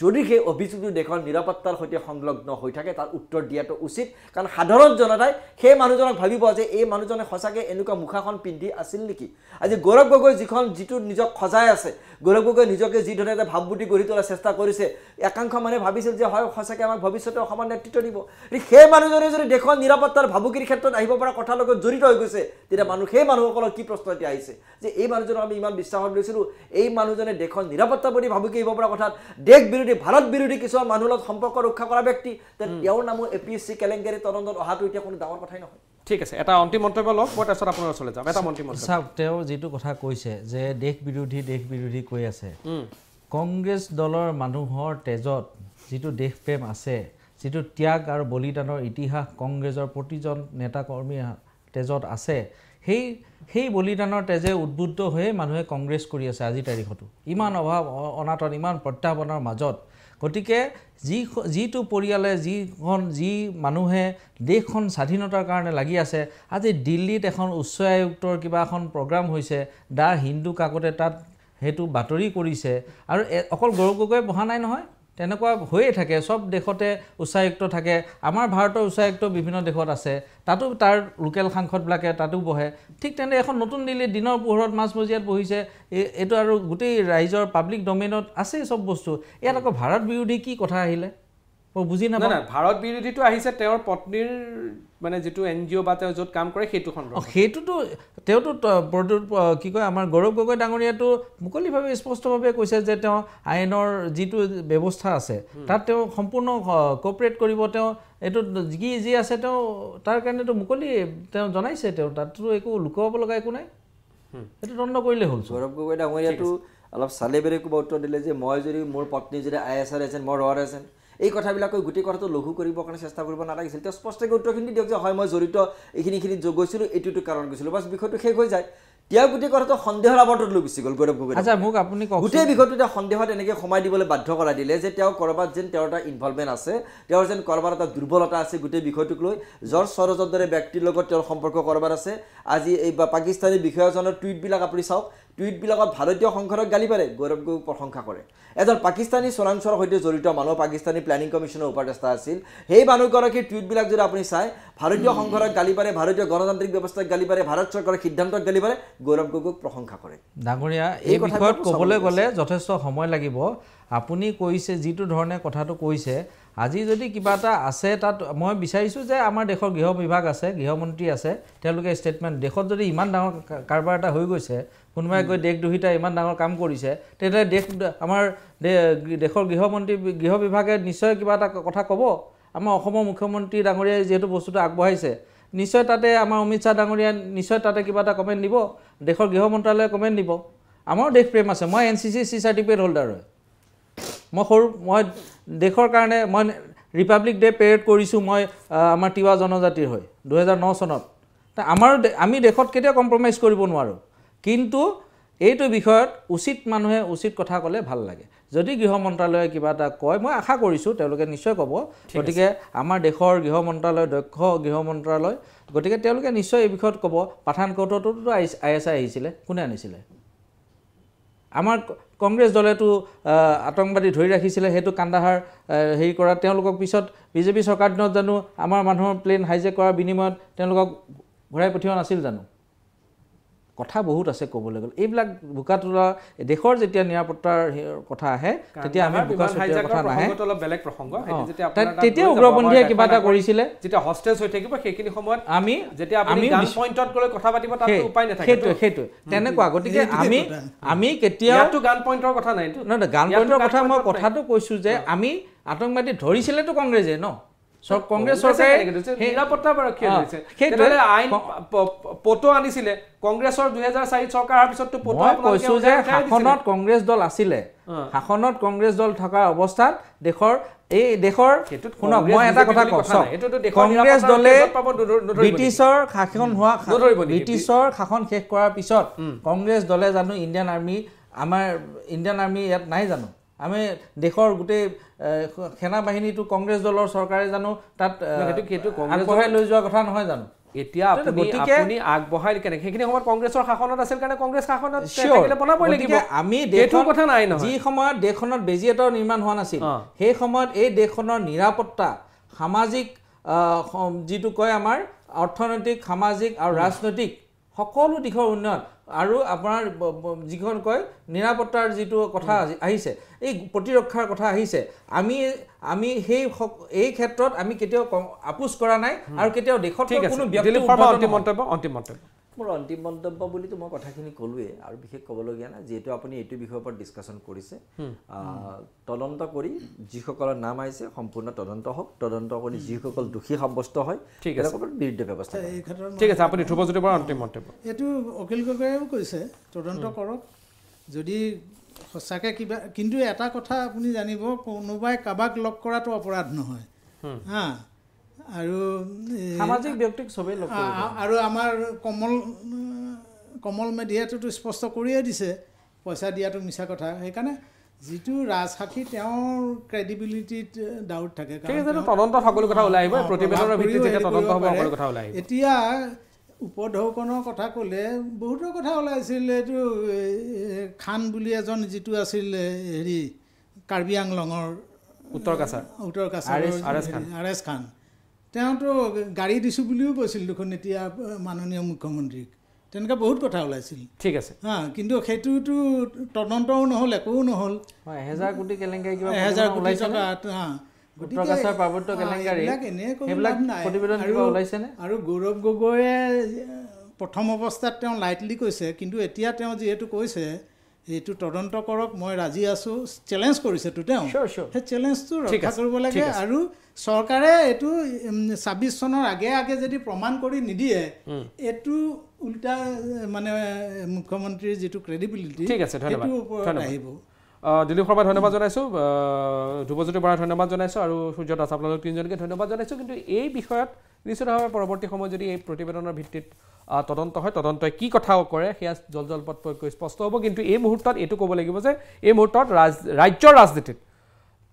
যদি সেই অভিযোগটো দেশৰ নিৰাপত্তাৰ সৈতে সংলগ্ন হৈ থাকে তাৰ উত্তৰ দিয়াটো উচিত কাৰণ সাধাৰণ জনতাই সেই মানুহজনক ভাবিব যে এই মানুহজনে সঁচাকৈ এনেকুৱা মুখাখন পিন্ধি আছিল নেকি আজি গৌৰৱ গগৈ যিটো নিজক সজাই আছে গৌৰৱ গগৈ নিজকে যি ধৰণে এটা ভাবমূৰ্তি গঢ়ি তোলাৰ চেষ্টা কৰিছে একাংশ মানুহে ভাবিছিল যে হয় সঁচাকৈ আমাক ভৱিষ্যতে অসমৰ নেতৃত্ব দিব সেই মানুহজনে যদি দেশৰ নিৰাপত্তাৰ ভাবুকিৰ ক্ষেত্ৰত আহিব পৰা কথাৰ লগত জড়িত হৈ গৈছে তেতিয়া সেই মানুহসকলৰ কি প্ৰশ্ন এতিয়া আহিছে যে এই মানুহজনক আমি ইমান বিশ্বাসত লৈছিলোঁ এই মানুহজনে দেশৰ নিৰাপত্তাৰ প্ৰতি ভাবুকি আহিব পৰা কথাত দেশ বিৰোধী ভাৰত বিৰোধী কিছুমান মানুহৰ লগত সম্পৰ্ক ৰক্ষা কৰা ব্যক্তি তেওঁৰ নামো APSC কেলেংকাৰী তদন্তত অহাটো এতিয়া কোনো ডাঙৰ কথাই নহয় ঠিক আছে এটা অন্তিম মন্তব্য লওক মই তাৰপিছত আপোনাৰ ওচৰলৈ যাম এটা অন্তিম মন্তব্য চাওক তেওঁ যিটো কথা কৈছে যে দেশ বিৰোধী কৈ আছে কংগ্ৰেছ দলৰ মানুহৰ তেজত যিটো দেশপ্ৰেম আছে যিটো ত্যাগ আৰু বলিদানৰ ইতিহাস কংগ্ৰেছৰ প্ৰতিজন নেতা কৰ্মী তেজত আছে সেই বলিদানৰ তেজে উদ্বুদ্ধ হৈ মানুহে কংগ্ৰেছ কৰি আছে আজিৰ তাৰিখতো ইমান অভাৱ অনাটন ইমান প্ৰত্যাহ্বানৰ মাজত গতিকে যিটো পৰিয়ালে যি মানুহে দেশখন স্বাধীনতাৰ কাৰণে লাগি আছে আজি দিল্লীত এখন উচ্চ আয়ুক্তৰ কিবা এখন প্ৰগ্ৰাম হৈছে দা হিন্দু কাকতে তাত সেইটো বাতৰি কৰিছে আৰু অকল গৌৰৱ গগৈ বহা নাই নহয় তেনেকুৱা হৈয়ে থাকে সব দেশতে উচ্চায়ুক্ত থাকে আমাৰ ভাৰতৰ উচ্চায়ুক্ত বিভিন্ন দেশত আছে তাতো তাৰ লোকেল সাংসদবিলাকে তাতো বহে ঠিক তেনে এখন নতুন দিল্লীত দিনৰ পোহৰত মাজমজিয়াত বহিছে এইটো আৰু গোটেই ৰাইজৰ পাব্লিক ডমেইনত আছে সব বস্তু ইয়াত আকৌ ভাৰত বিৰোধী কি কথা আহিলে মই বুজি না নাপাওঁ না ভাৰত বিৰোধীটো আহিছে তেওঁৰ পত্নীৰ মানে যেটো এনজিও বা তেওঁ য'ত কাম কৰে সেইটো সন্দৰ্ভত সেইটোতো তেওঁতো কি কয় আমাৰ গৌৰৱ গগৈ ডাঙৰীয়াটো মুকলিভাৱে স্পষ্টভাৱে কৈছে যে তেওঁ আইনৰ যিটো ব্যৱস্থা আছে তাত তেওঁ সম্পূৰ্ণ কোঅপাৰেট কৰিব তেওঁ এইটো যি আছে তেওঁ তাৰ কাৰণেতো মুকলি তেওঁ জনাইছে তেওঁ তাতো একো লুকাব লগা একো নাই এইটো দণ্ড কৰিলে হ'ল গৌৰৱ গগৈ ডাঙৰীয়াটো অলপ চালে বেলেগ উত্তৰ দিলে যে মই যদি মোৰ পত্নী যদি ISR এজেণ্ট মই ৰৱাৰ এজেণ্ট এই কথাবিলাকৈ গোটেই কথাটো লঘু কৰিবৰ কাৰণে চেষ্টা কৰিব নালাগিছিল তেওঁ স্পষ্টকৈ উত্তৰখিনি দিয়ক যে হয় মই জড়িত এইখিনি গৈছিলোঁ এইটো কাৰণ গৈছিলোঁ বাছ বিষয়টো শেষ হৈ যায় তেওঁ গোটেই কথাটো সন্দেহৰ আৱৰ্তত লৈ গুচি গ'ল গৌৰৱ গগৈ আচ্ছা মোক আপুনি কওক গোটেই বিষয়টো তেওঁ সন্দেহত এনেকৈ সোমাই দিবলৈ বাধ্য কৰাই দিলে যে তেওঁ ক'ৰবাত যেন তেওঁৰ এটা ইনভলভমেণ্ট আছে তেওঁৰ যেন ক'ৰবাত এটা দুৰ্বলতা আছে গোটেই বিষয়টোক লৈ জৰ্জ সৰজৰ দৰে ব্যক্তিৰ লগত তেওঁৰ সম্পৰ্ক ক'ৰবাত আছে আজি এই পাকিস্তানী বিষয়াজনৰ টুইটবিলাক আপুনি চাওক টুইটবিলাকত ভাৰতীয় সংসদক গালি পাৰে গৌৰৱ গগৈক প্ৰশংসা কৰে এজন পাকিস্তানী চোৰাংচোৱাৰ সৈতে জড়িত মানুহ পাকিস্তানী প্লেনিং কমিশ্যনৰ উপদেষ্টা আছিল সেই মানুহগৰাকীৰ টুইটবিলাক যদি আপুনি চাই ভাৰতীয় সংসদক গালি পাৰে ভাৰতীয় গণতান্ত্ৰিক ব্যৱস্থাক গালি পাৰে ভাৰত চৰকাৰৰ সিদ্ধান্তক গালি পাৰে গৌৰৱ গগৈক প্ৰশংসা কৰে ডাঙৰীয়া এই বিষয়ত ক'বলৈ গ'লে যথেষ্ট সময় লাগিব আপুনি কৈছে যিটো ধৰণে কথাটো কৈছে আজি যদি কিবা এটা আছে তাত মই বিচাৰিছোঁ যে আমাৰ দেশৰ গৃহ বিভাগ আছে গৃহমন্ত্ৰী আছে তেওঁলোকে ষ্টেটমেণ্ট দেশত যদি ইমান ডাঙৰ কাৰবাৰ এটা হৈ গৈছে কোনোবাই গৈ দেশদ্ৰোহিতা ইমান ডাঙৰ কাম কৰিছে তেতিয়াহ'লে আমাৰ দেশৰ গৃহ বিভাগে নিশ্চয় কিবা এটা কথা ক'ব আমাৰ অসমৰ মুখ্যমন্ত্ৰী ডাঙৰীয়াই যিহেতু বস্তুটো আগবঢ়াইছে নিশ্চয় তাতে আমাৰ অমিত শ্বাহ ডাঙৰীয়া নিশ্চয় তাতে কিবা এটা কমেণ্ট দিব দেশৰ গৃহ মন্ত্ৰালয়ে কমেণ্ট দিব আমাৰো দেশ প্ৰেম আছে মই NCC চাৰ্টিফিকেট হোল্ডাৰ হয় মই দেশৰ কাৰণে মই ৰিপাব্লিক ডে পেৰেড কৰিছোঁ মই আমাৰ তিৱা জনজাতিৰ হয় 2009 চনত আমি দেশত কেতিয়াও কম্প্ৰমাইজ কৰিব নোৱাৰোঁ কিন্তু এইটো বিষয়ত উচিত মানুহে উচিত কথা ক'লে ভাল লাগে যদি গৃহ মন্ত্ৰালয়ে কিবা এটা কয় মই আশা কৰিছোঁ তেওঁলোকে নিশ্চয় ক'ব গতিকে আমাৰ দেশৰ গৃহ মন্ত্ৰালয় দক্ষ গৃহ মন্ত্ৰালয় গতিকে তেওঁলোকে নিশ্চয় এই বিষয়ত ক'ব পাঠানকোটতো ISI আহিছিলে কোনে আনিছিলে আমাৰ কংগ্ৰেছ দলেতো আতংকবাদী ধৰি ৰাখিছিলে সেইটো কান্দাহাৰ হেৰি কৰা তেওঁলোকক পিছত বিজেপি চৰকাৰ দিনত জানো আমাৰ মানুহৰ প্লেন হাইজেক কৰাৰ বিনিময়ত তেওঁলোকক ঘূৰাই পঠিওৱা নাছিল জানো কথা বহুত আছে ক'বলৈ গ'লে এইবিলাক বোকা তোলা দেশৰ যেতিয়া নিৰাপত্তাৰ কথা আহে তেতিয়া আমি বোকা তোলাৰ কথা নাহে অলপ বেলেগ প্ৰসংগ যেতিয়া তেতিয়া উগ্ৰপন্থীয়ে কিবা এটা কৰিছিলে যেতিয়া হষ্টেজ হৈ থাকিব সেইখিনি সময়ত আমি যেতিয়া আপুনি গান পইণ্টত গ'লে কথা পাতিব তাত উপায় নাথাকে সেইটো তেনেকুৱা গতিকে আমি কেতিয়াও ইয়াতো গান পইণ্টৰ কথা নাই নহয় গান পইণ্টৰ কথা মই কথাটো কৈছোঁ যে আমি আতংকবাদী ধৰিছিলেতো কংগ্ৰেছে ন কংগ্ৰেছ চৰকাৰে নিৰাপত্তা সেইটোৱে আইন পটো আনিছিলে কংগ্ৰেছৰ 2004 চৰকাৰ অহাৰ পিছততো পটো কৈছোঁ যে শাসনত কংগ্ৰেছ দল আছিলে শাসনত কংগ্ৰেছ দল থকা অৱস্থাত দেশৰ শুনক মই এটা কথা কওঁ কংগ্ৰেছ দলে ব্ৰিটিছৰ শাসন শেষ কৰাৰ পিছত কংগ্ৰেছ দলে জানো আমাৰ ইণ্ডিয়ান আৰ্মি ইয়াত নাই জানো আমি দেশৰ গোটেই সেনা বাহিনীটো কংগ্ৰেছ দলৰ চৰকাৰে জানো তাত আগবঢ়াই লৈ যোৱা কথা নহয় জানো এতিয়া আপুনি আগবঢ়াই কেনে সেইখিনি সময়ত কংগ্ৰেছৰ শাসনত আছিল কাৰণে কংগ্ৰেছ শাসনত বনাবই লাগিব আমি দেশৰ কথা নাই নহয় যি সময়ত দেশখনত বেজি এটাও নিৰ্মাণ হোৱা নাছিল সেই সময়ত এই দেশখনৰ নিৰাপত্তা সামাজিক যিটো কয় আমাৰ অৰ্থনৈতিক সামাজিক আৰু ৰাজনৈতিক সকলো দিশৰ উন্নয়ন আৰু আপোনাৰ যিখন কয় নিৰাপত্তাৰ যিটো কথা আহিছে এই প্ৰতিৰক্ষাৰ কথা আহিছে আমি এই ক্ষেত্ৰত আমি কেতিয়াও আপোচ কৰা নাই আৰু কেতিয়াও দেশত কোনো অন্তিম মন্তব্য মোৰ অন্তিম মন্তব্য বুলিতো মই কথাখিনি ক'লোৱে আৰু বিশেষ ক'বলগীয়া নাই যিহেতু আপুনি এইটো বিষয়ৰ ওপৰত ডিছকাশ্যন কৰিছে তদন্ত কৰি যিসকলৰ নাম আহিছে সম্পূৰ্ণ তদন্ত হওক তদন্ত কৰি যিসকল দোষী সাব্যস্ত হয় তেওঁলোকৰ বিৰুদ্ধে ব্যৱস্থা ঠিক আছে আপুনি ধ্ৰুৱজ্যোতি বৰাৰ অন্তিম মন্তব্য এইটো অখিল গগৈয়েও কৈছে তদন্ত কৰক যদি সঁচাকৈ কিবা কিন্তু এটা কথা আপুনি জানিব কোনোবাই কাৰোবাক লগ কৰাটো অপৰাধ নহয় হা আৰু সামাজিক ব্যক্তিক চবেই লগ কৰিব আৰু আমাৰ কমল মেধিয়াটোতো স্পষ্ট কৰিয়ে দিছে পইচা দিয়াটো মিছা কথা সেইকাৰণে যিটো ৰাজসাক্ষী তেওঁৰ ক্ৰেডিবিলিটিত ডাউট থাকে তদন্ত সকলো কথা ওলাই আহিব প্ৰতিবেদনৰ ভিত্তিত যেতিয়া তদন্ত হ'ব সকলো কথা ওলাই আহিব এতিয়া উপঢৌকনৰ কথা ক'লে বহুতো কথা ওলাইছিল এইটো খান বুলি এজন যিটো আছিল হেৰি কাৰ্বি আংলঙৰ উত্তৰ কাছাৰ আৰ.এছ. খান তেওঁতো গাড়ী দিছোঁ বুলিও কৈছিল দেখোন এতিয়া মাননীয় মুখ্যমন্ত্ৰীক তেনেকৈ বহুত কথা ওলাইছিল ঠিক আছে কিন্তু সেইটোতো তদন্তও নহ'ল একো নহ'ল 1000 কোটি কেলেংকাৰী কিবা 1000 কোটি টকা প্ৰকাশৰ পাৰ্বত্য কেলেংকাৰী সেইবিলাক প্ৰতিবেদন কিবা ওলাইছেনে? আৰু গৌৰৱ গগৈয়ে প্ৰথম অৱস্থাত তেওঁ লাইটলি কৈছে, কিন্তু এতিয়া তেওঁ যিহেতু কৈছে এইটো তদন্ত কৰক, মই ৰাজি আছোঁ, চেলেঞ্জ কৰিছেতো তেওঁ, সেই চেলেঞ্জটো ৰক্ষা কৰিব লাগে। আৰু চৰকাৰে এইটো ২৬ চনৰ আগে আগে যদি প্ৰমাণ কৰি নিদিয়ে, এইটো উল্টা মানে মুখ্যমন্ত্ৰীৰ যিটো ক্ৰেডিবিলিটি সেইটোৰ ওপৰত আহিব। দিলীপ শৰ্মা ধন্যবাদ জনাইছোঁ, ধ্ৰুৱজ্যোতি বৰা ধন্যবাদ জনাইছোঁ, আৰু সূৰ্য দাস আপোনালোক তিনিজনকে ধন্যবাদ জনাইছোঁ। কিন্তু এই বিষয়ত নিশ্চিতভাৱে পৰৱৰ্তী সময়ত যদি এই প্ৰতিবেদনৰ ভিত্তিত তদন্ত হয়, তদন্তই কি কথা কৰে সেয়া জলপটকৈ স্পষ্ট হ'ব। কিন্তু এই মুহূৰ্তত এইটো ক'ব লাগিব যে এই মুহূৰ্তত ৰাজ্যৰ ৰাজনীতিত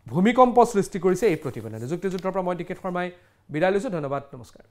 ভূমিকম্প সৃষ্টি কৰিছে এই প্ৰতিবেদনে। যুক্তিযুক্তৰ পৰা মই টিকেট শৰ্মাই বিদায় লৈছোঁ। ধন্যবাদ, নমস্কাৰ।